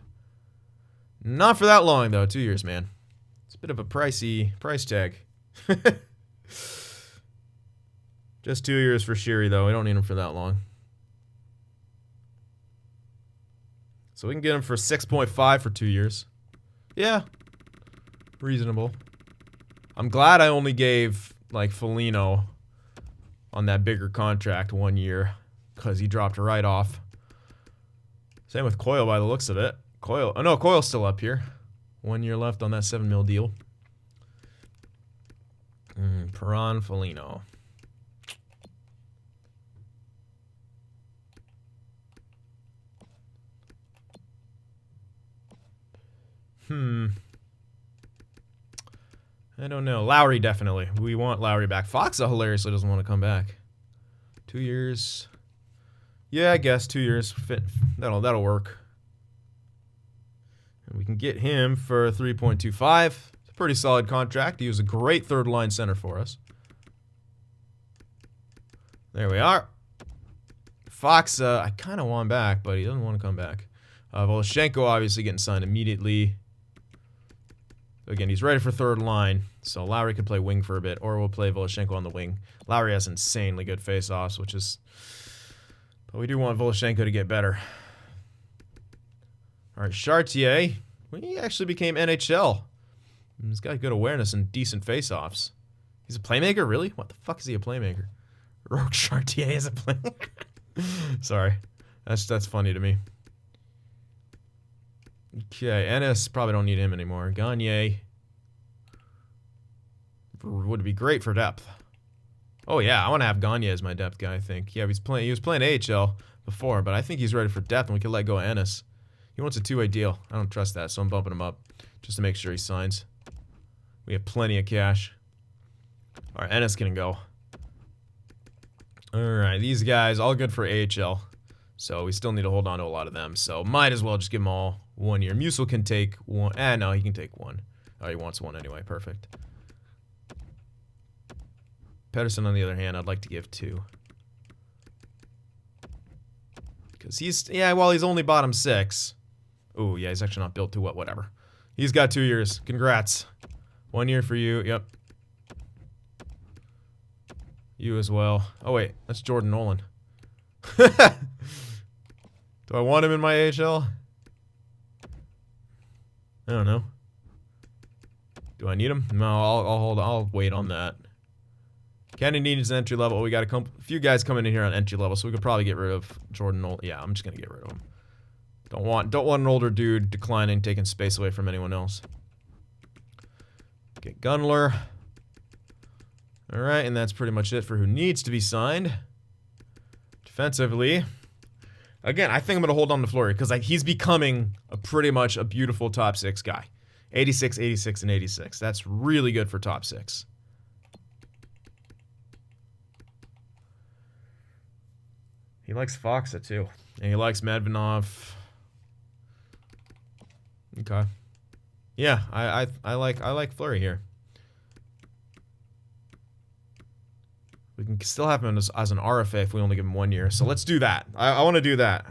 Not for that long, though. 2 years, man. It's a bit of a pricey price tag. Just 2 years for Sherry, though. We don't need him for that long. So we can get him for 6.5 for 2 years. Yeah. Reasonable. I'm glad I only gave, like, Foligno on that bigger contract 1 year, because he dropped right off. Same with Coyle by the looks of it. Coyle, oh no, Coyle's still up here. 1 year left on that 7 mil deal. Perron, Foligno. I don't know. Lowry, definitely. We want Lowry back. Foxa hilariously doesn't want to come back. 2 years. Yeah, I guess 2 years. That'll work. And we can get him for 3.25. It's a pretty solid contract. He was a great third-line center for us. There we are. Foxa, I kind of want back, but he doesn't want to come back. Voloshenko obviously getting signed immediately. Again, he's ready for third line, so Lowry can play wing for a bit, or we'll play Voloshenko on the wing. Lowry has insanely good face-offs, but we do want Voloshenko to get better. All right, Chartier. He actually became NHL. He's got good awareness and decent face-offs. He's a playmaker, really? What the fuck is he a playmaker? Rogue Chartier is a playmaker. Sorry, that's funny to me. Okay, Ennis, probably don't need him anymore. Gagne would be great for depth. Oh yeah, I want to have Gagne as my depth guy, I think. Yeah, he was playing AHL before, but I think he's ready for depth and we can let go of Ennis. He wants a two-way deal. I don't trust that, so I'm bumping him up just to make sure he signs. We have plenty of cash. All right, Ennis can go. All right, these guys, all good for AHL. So we still need to hold on to a lot of them. So might as well just give them all 1 year. Musil can take one. No, he can take one. Oh, he wants one anyway. Perfect. Pedersen, on the other hand, I'd like to give 2. Because he's, yeah, well, he's only bottom 6. Oh, yeah, he's actually not built to what, whatever. He's got 2 years. Congrats. 1 year for you. Yep. You as well. Oh, wait. That's Jordan Nolan. Do I want him in my AHL? I don't know. Do I need him? No, I'll wait on that. Kennedy needs an entry level. We got a few guys coming in here on entry level, so we could probably get rid of Jordan Nolan. Yeah, I'm just gonna get rid of him. Don't want an older dude declining, taking space away from anyone else. Get Gunler. All right, and that's pretty much it for who needs to be signed. Defensively, again, I think I'm gonna hold on to Fleury because he's becoming pretty much a beautiful top 6 guy. 86, 86, and 86. That's really good for top 6. He likes Foxa too, and he likes Medvedov. Okay. Yeah, I like Fleury here. We can still have him as an RFA if we only give him 1 year. So let's do that. I want to do that.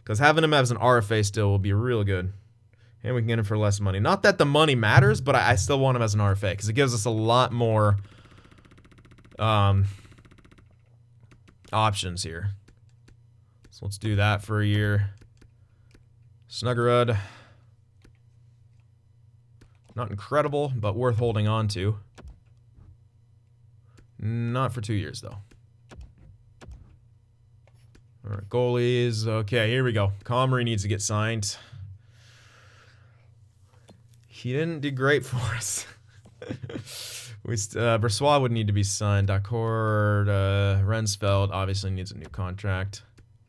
Because having him as an RFA still will be real good. And we can get him for less money. Not that the money matters, but I still want him as an RFA. Because it gives us a lot more options here. So let's do that for a year. Snuggerud. Not incredible, but worth holding on to. Not for 2 years, though. All right, goalies. Okay, here we go. Comrie needs to get signed. He didn't do great for us. Brossoit would need to be signed. Dacourt, Rensfeld obviously needs a new contract.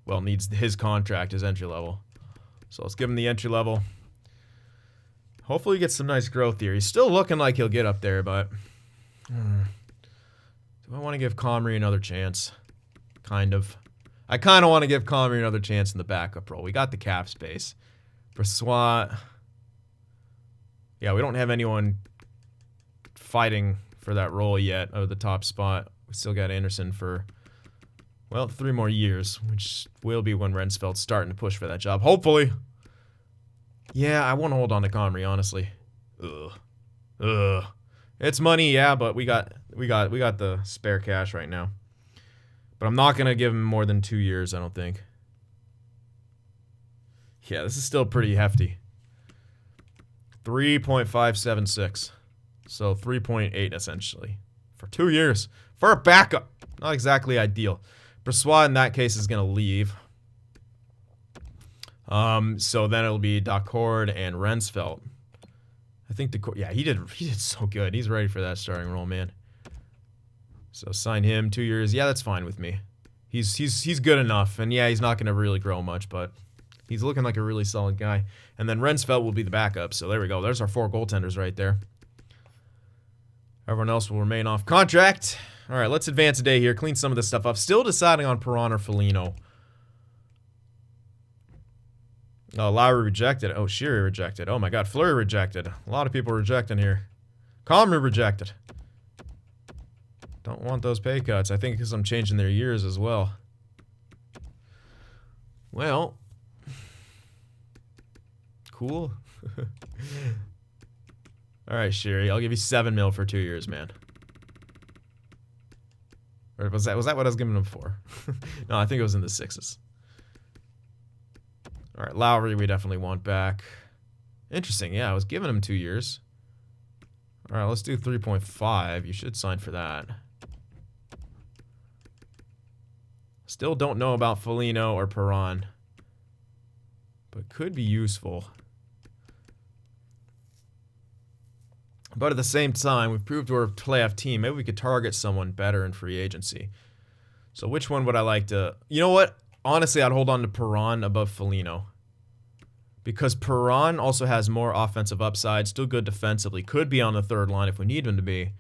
Well, needs his contract, his entry level. So let's give him the entry level. Hopefully he gets some nice growth here. He's still looking like he'll get up there, but... do I want to give Comrie another chance? Kind of. I kind of want to give Comrie another chance in the backup role. We got the cap space. Brossoit. Yeah, we don't have anyone fighting for that role yet, or the top spot. We still got Anderson for, well, 3 more years, which will be when Rensfeld's starting to push for that job. Hopefully. Yeah, I want to hold on to Comrie, honestly. Ugh. It's money, yeah, but we got the spare cash right now. But I'm not gonna give him more than 2 years, I don't think. Yeah, this is still pretty hefty. 3.576. So 3.8 essentially. For 2 years. For a backup. Not exactly ideal. Brossoit in that case is gonna leave. So then it'll be Dacourt and Rensfeld. I think yeah, he did so good. He's ready for that starting role, man. So sign him 2 years. Yeah, that's fine with me. He's good enough, and yeah, he's not going to really grow much, but he's looking like a really solid guy. And then Rensfeld will be the backup. So there we go. There's our 4 goaltenders right there. Everyone else will remain off contract. All right, let's advance a day here. Clean some of this stuff up. Still deciding on Perron or Foligno. Oh, Lowry rejected. Oh, Sheary rejected. Oh my God, Fleury rejected. A lot of people rejecting here. Comrie rejected. Don't want those pay cuts. I think because I'm changing their years as well. Well, cool. All right, Sheary, I'll give you $7 million for 2 years, man. Or was that what I was giving him for? No, I think it was in the 6s. All right, Lowry we definitely want back. Interesting. Yeah, I was giving him 2 years. All right, let's do 3.5. You should sign for that. Still don't know about Foligno or Perron, but could be useful. But at the same time, we've proved we're a playoff team. Maybe we could target someone better in free agency. So which one would I like to... You know what? Honestly, I'd hold on to Perron above Foligno. Because Perron also has more offensive upside, still good defensively, could be on the third line if we need him to be.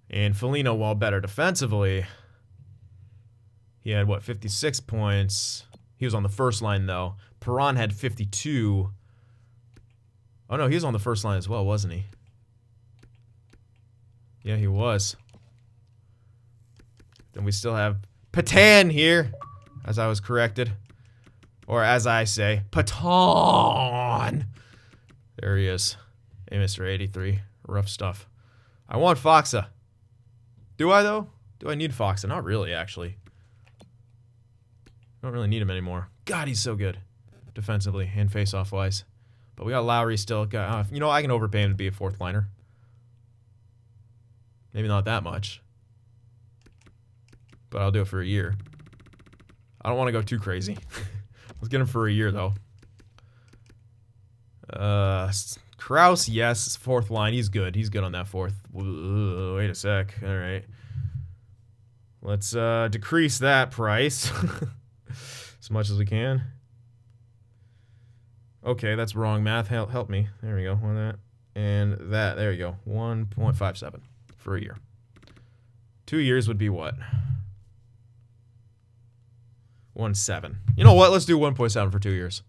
And Foligno, while better defensively, he had, what, 56 points. He was on the first line, though. Perron had 52. Oh, no, he was on the first line as well, wasn't he? Yeah, he was. Then we still have Patan here, as I was corrected. Or as I say, Patan. There he is. Hey, Mr. 83. Rough stuff. I want Foxa. Do I, though? Do I need Foxa? Not really, actually. I don't really need him anymore. God, he's so good. Defensively and face-off wise. But we got Lowry still. You know, I can overpay him to be a fourth liner. Maybe not that much. But I'll do it for a year. I don't want to go too crazy. Let's get him for a year, though. Krause, yes. Fourth line. He's good. He's good on that fourth. Wait a sec. All right. Let's decrease that price as much as we can. Okay, that's wrong math. Help me. There we go. On that. And that. There you go. 1.57 for a year. 2 years would be what? 1.7. You know what? Let's do 1.7 for 2 years.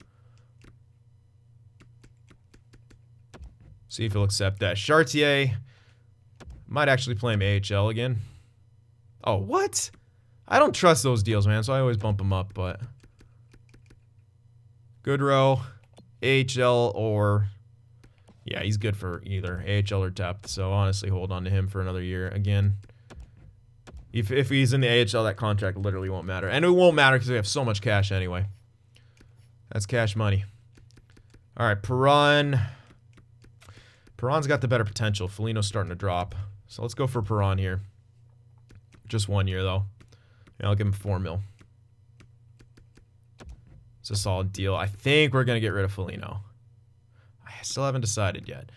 See if he'll accept that. Chartier might actually play him AHL again. Oh, what? I don't trust those deals, man, so I always bump them up, but... Goodrow, AHL, or... Yeah, he's good for either AHL or depth, so honestly, hold on to him for another year again. If he's in the AHL, that contract literally won't matter. And it won't matter because we have so much cash anyway. That's cash money. All right, Perron. Perron's got the better potential. Foligno's starting to drop. So let's go for Perron here. Just 1 year, though. And I'll give him $4 million. It's a solid deal. I think we're going to get rid of Foligno. I still haven't decided yet.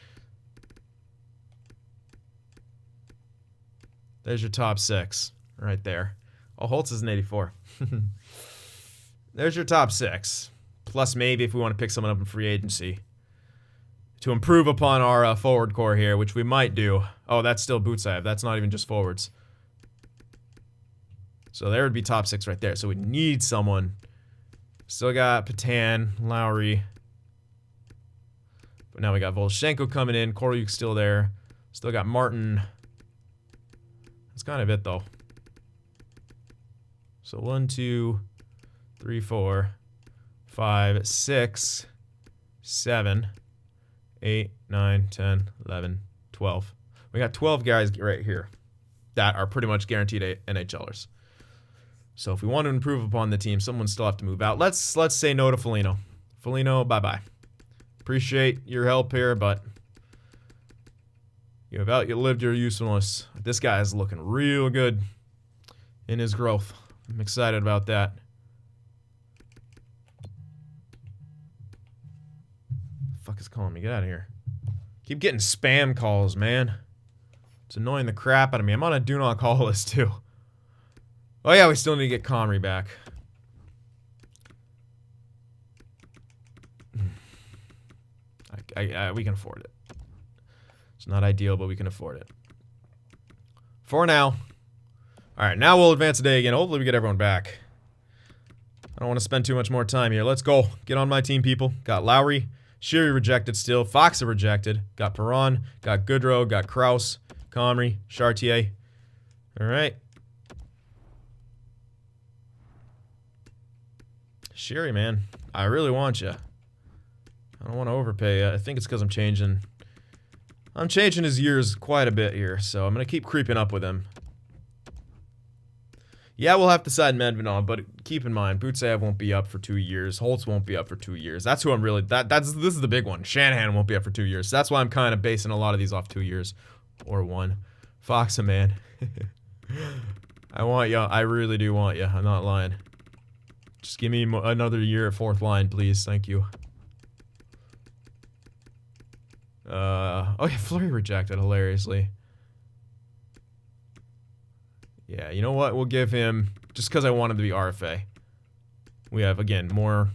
There's your top 6 right there. Oh, Holtz is an 84. There's your top 6. Plus maybe if we want to pick someone up in free agency to improve upon our forward core here, which we might do. Oh, that's still Butsayev. That's not even just forwards. So there would be top 6 right there. So we need someone. Still got Patan, Lowry. But now we got Volchenko coming in. Koryuk's still there. Still got Martin. That's kind of it, though. So 1, 2, 3, 4, 5, 6, 7, 8, 9, 10, 11, 12. We got 12 guys right here that are pretty much guaranteed NHLers. So if we want to improve upon the team, someone still have to move out. Let's say no to Foligno. Foligno, bye-bye. Appreciate your help here, but you have outlived your usefulness. This guy is looking real good in his growth. I'm excited about that. The fuck is calling me? Get out of here. Keep getting spam calls, man. It's annoying the crap out of me. I'm on a do not call list, too. Oh, yeah, we still need to get Comrie back. We can afford it. It's not ideal, but we can afford it. For now. Alright, now we'll advance the day again. Hopefully we get everyone back. I don't want to spend too much more time here. Let's go. Get on my team, people. Got Lowry. Sheary rejected still. Foxa rejected. Got Perron. Got Goodrow. Got Krause. Comrie. Chartier. Alright. Sheary, man. I really want you. I don't want to overpay you. I think it's because I'm changing his years quite a bit here, so I'm going to keep creeping up with him. Yeah, we'll have to sign Medvedev, but keep in mind, Butsev won't be up for 2 years. Holtz won't be up for 2 years. That's who I'm really... This is the big one. Shanahan won't be up for 2 years. That's why I'm kind of basing a lot of these off 2 years. Or 1. Foxa, man. I want you. I really do want you. I'm not lying. Just give me another year at 4th line, please. Thank you. Oh yeah, Fleury rejected hilariously. Yeah, you know what? We'll give him, just because I want him to be RFA. We have, again, more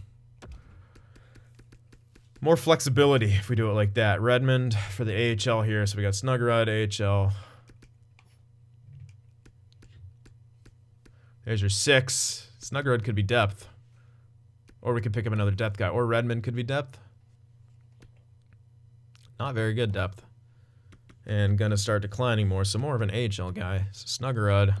flexibility if we do it like that. Redmond for the AHL here. So we got Snuggerud, AHL. There's your 6. Snuggerud could be depth. Or we could pick up another depth guy. Or Redmond could be depth. Not very good depth. And gonna start declining more, so more of an AHL guy. So Snuggerud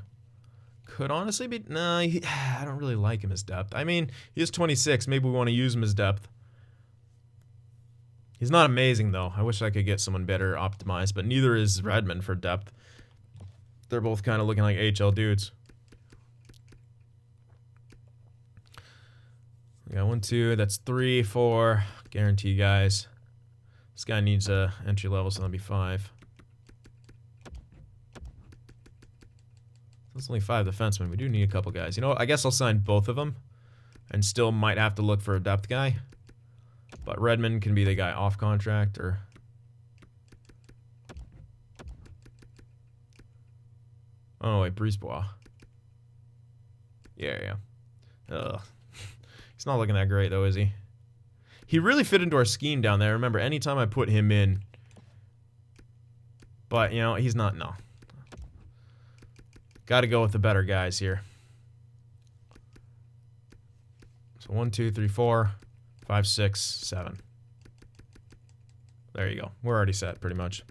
could honestly be... Nah, I don't really like him as depth. I mean, he is 26. Maybe we want to use him as depth. He's not amazing, though. I wish I could get someone better optimized, but neither is Redmond for depth. They're both kind of looking like AHL dudes. We got 1, 2. That's 3, 4. Guarantee guys. This guy needs a entry level, so that'll be 5. That's only 5 defensemen. We do need a couple guys. You know what? I guess I'll sign both of them. And still might have to look for a depth guy. But Redmond can be the guy off contract or... Oh, wait. Brisebois. Yeah. Ugh. He's not looking that great, though, is he? He really fit into our scheme down there. Remember, anytime I put him in... But, you know, he's not... No. Got to go with the better guys here. So 1, 2, 3, 4, 5, 6, 7. There you go. We're already set, pretty much.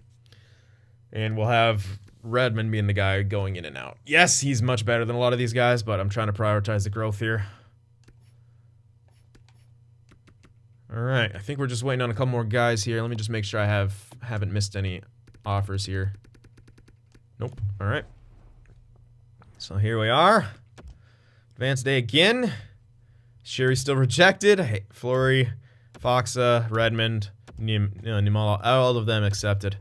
And we'll have Redmond being the guy going in and out. Yes, he's much better than a lot of these guys, but I'm trying to prioritize the growth here. All right, I think we're just waiting on a couple more guys here. Let me just make sure I haven't missed any offers here. Nope. All right. So here we are. Advanced day again. Sherry still rejected. Hey, Fleury, Foxa, Redmond, Nimala, all of them accepted.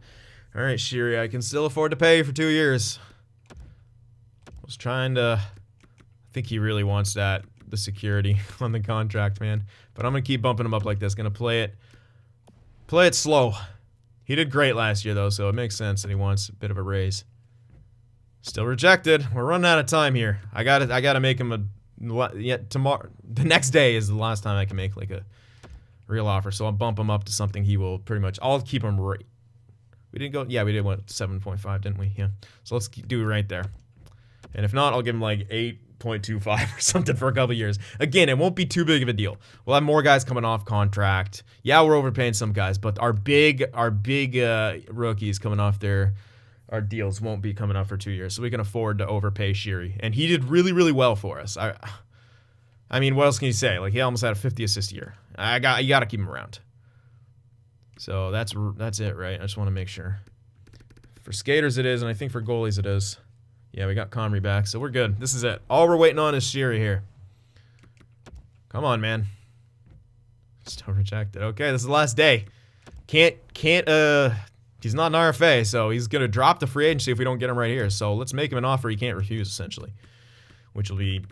All right, Sherry, I can still afford to pay you for 2 years. I was trying to... I think he really wants the security on the contract, man. But I'm going to keep bumping him up like this. Going to play it slow. He did great last year, though, so it makes sense that he wants a bit of a raise. Still rejected. We're running out of time here. I gotta make him tomorrow. The next day is the last time I can make like a real offer. So I'll bump him up to something he will pretty much. I'll keep him right. We didn't go. Yeah, we did 7.5, didn't we? Yeah. So let's do it right there. And if not, I'll give him like 8.25 or something for a couple years. Again, it won't be too big of a deal. We'll have more guys coming off contract. Yeah, we're overpaying some guys, but our big rookies coming off our deals won't be coming up for 2 years, so we can afford to overpay Shiri. And he did really, really well for us. I mean, what else can you say? Like, he almost had a 50 assist year. You got to keep him around. So that's it, right? I just want to make sure. For skaters it is, and I think for goalies it is. Yeah, we got Comrie back, so we're good. This is it. All we're waiting on is Shiri here. Come on, man. Still rejected. Okay, this is the last day. He's not an RFA, so he's going to drop the free agency if we don't get him right here. So let's make him an offer he can't refuse, essentially. Which will be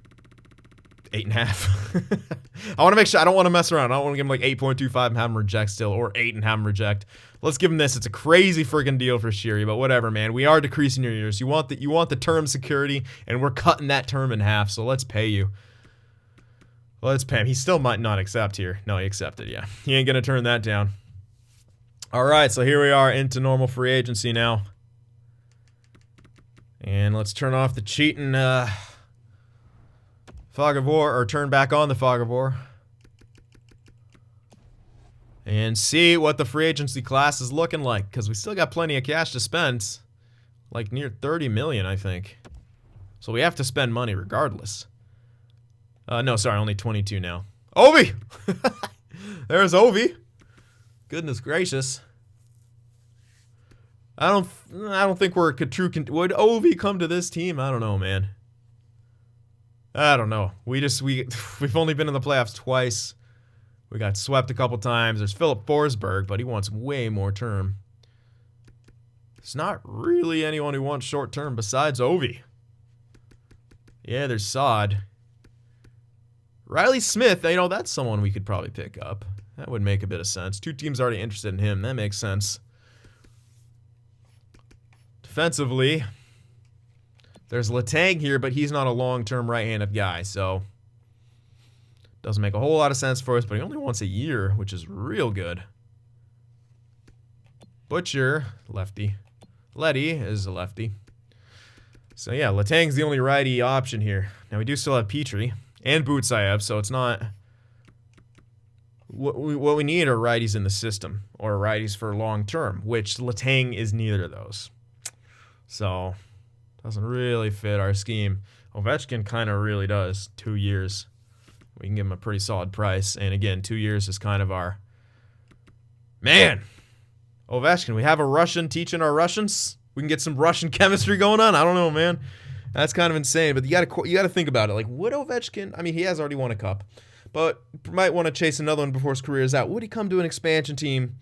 8.5. I want to make sure. I don't want to mess around. I don't want to give him like 8.25 and have him reject still, or 8 and have him reject. Let's give him this. It's a crazy freaking deal for Shiri, but whatever, man. We are decreasing your years. You want the term security, and we're cutting that term in half, so let's pay you. Let's pay him. He still might not accept here. No, he accepted, yeah. He ain't going to turn that down. All right, so here we are into normal free agency now. And let's turn off the cheating fog of war, or turn back on the fog of war. And see what the free agency class is looking like, because we still got plenty of cash to spend. Like near 30 million, I think. So we have to spend money regardless. No, sorry, only 22 now. Ovi! There's Ovi. Goodness gracious. I don't think we're a true... Would Ovi come to this team? I don't know, man. I don't know. We've only been in the playoffs twice. We got swept a couple times. There's Philip Forsberg, but he wants way more term. There's not really anyone who wants short term besides Ovi. Yeah, there's Sod. Riley Smith, you know, that's someone we could probably pick up. That would make a bit of sense. 2 teams already interested in him. That makes sense. Defensively, there's Letang here, but he's not a long-term right-handed guy, so doesn't make a whole lot of sense for us, but he only wants a year, which is real good. Butcher, lefty. Letty is a lefty. So yeah, Letang's the only righty option here. Now we do still have Petrie and Butsayev, so it's not... What we need are righties in the system, or righties for long-term, which Letang is neither of those. So, doesn't really fit our scheme. Ovechkin kind of really does. 2 years. We can give him a pretty solid price. And again, 2 years is kind of our... Man! Ovechkin, we have a Russian teaching our Russians? We can get some Russian chemistry going on? I don't know, man. That's kind of insane. But you gotta think about it. Like, would Ovechkin... I mean, he has already won a cup. But might want to chase another one before his career is out. Would he come to an expansion team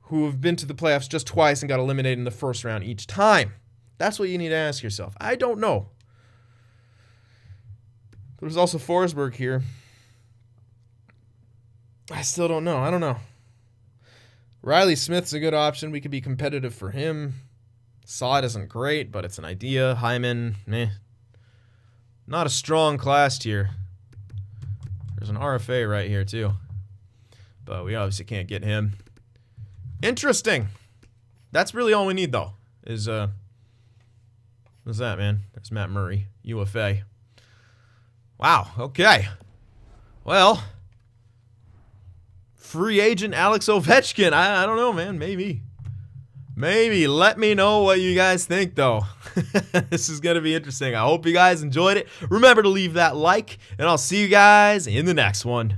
who have been to the playoffs just twice and got eliminated in the first round each time? That's what you need to ask yourself. I don't know. There's also Forsberg here. I still don't know. I don't know. Riley Smith's a good option. We could be competitive for him. Sod isn't great, but it's an idea. Hyman, meh. Not a strong class tier. There's an RFA right here, too. But we obviously can't get him. Interesting. That's really all we need, though, is, what's that, man? There's Matt Murray, UFA. Wow, okay. Well, free agent Alex Ovechkin. I don't know, man. Maybe. Maybe. Let me know what you guys think, though. This is going to be interesting. I hope you guys enjoyed it. Remember to leave that like, and I'll see you guys in the next one.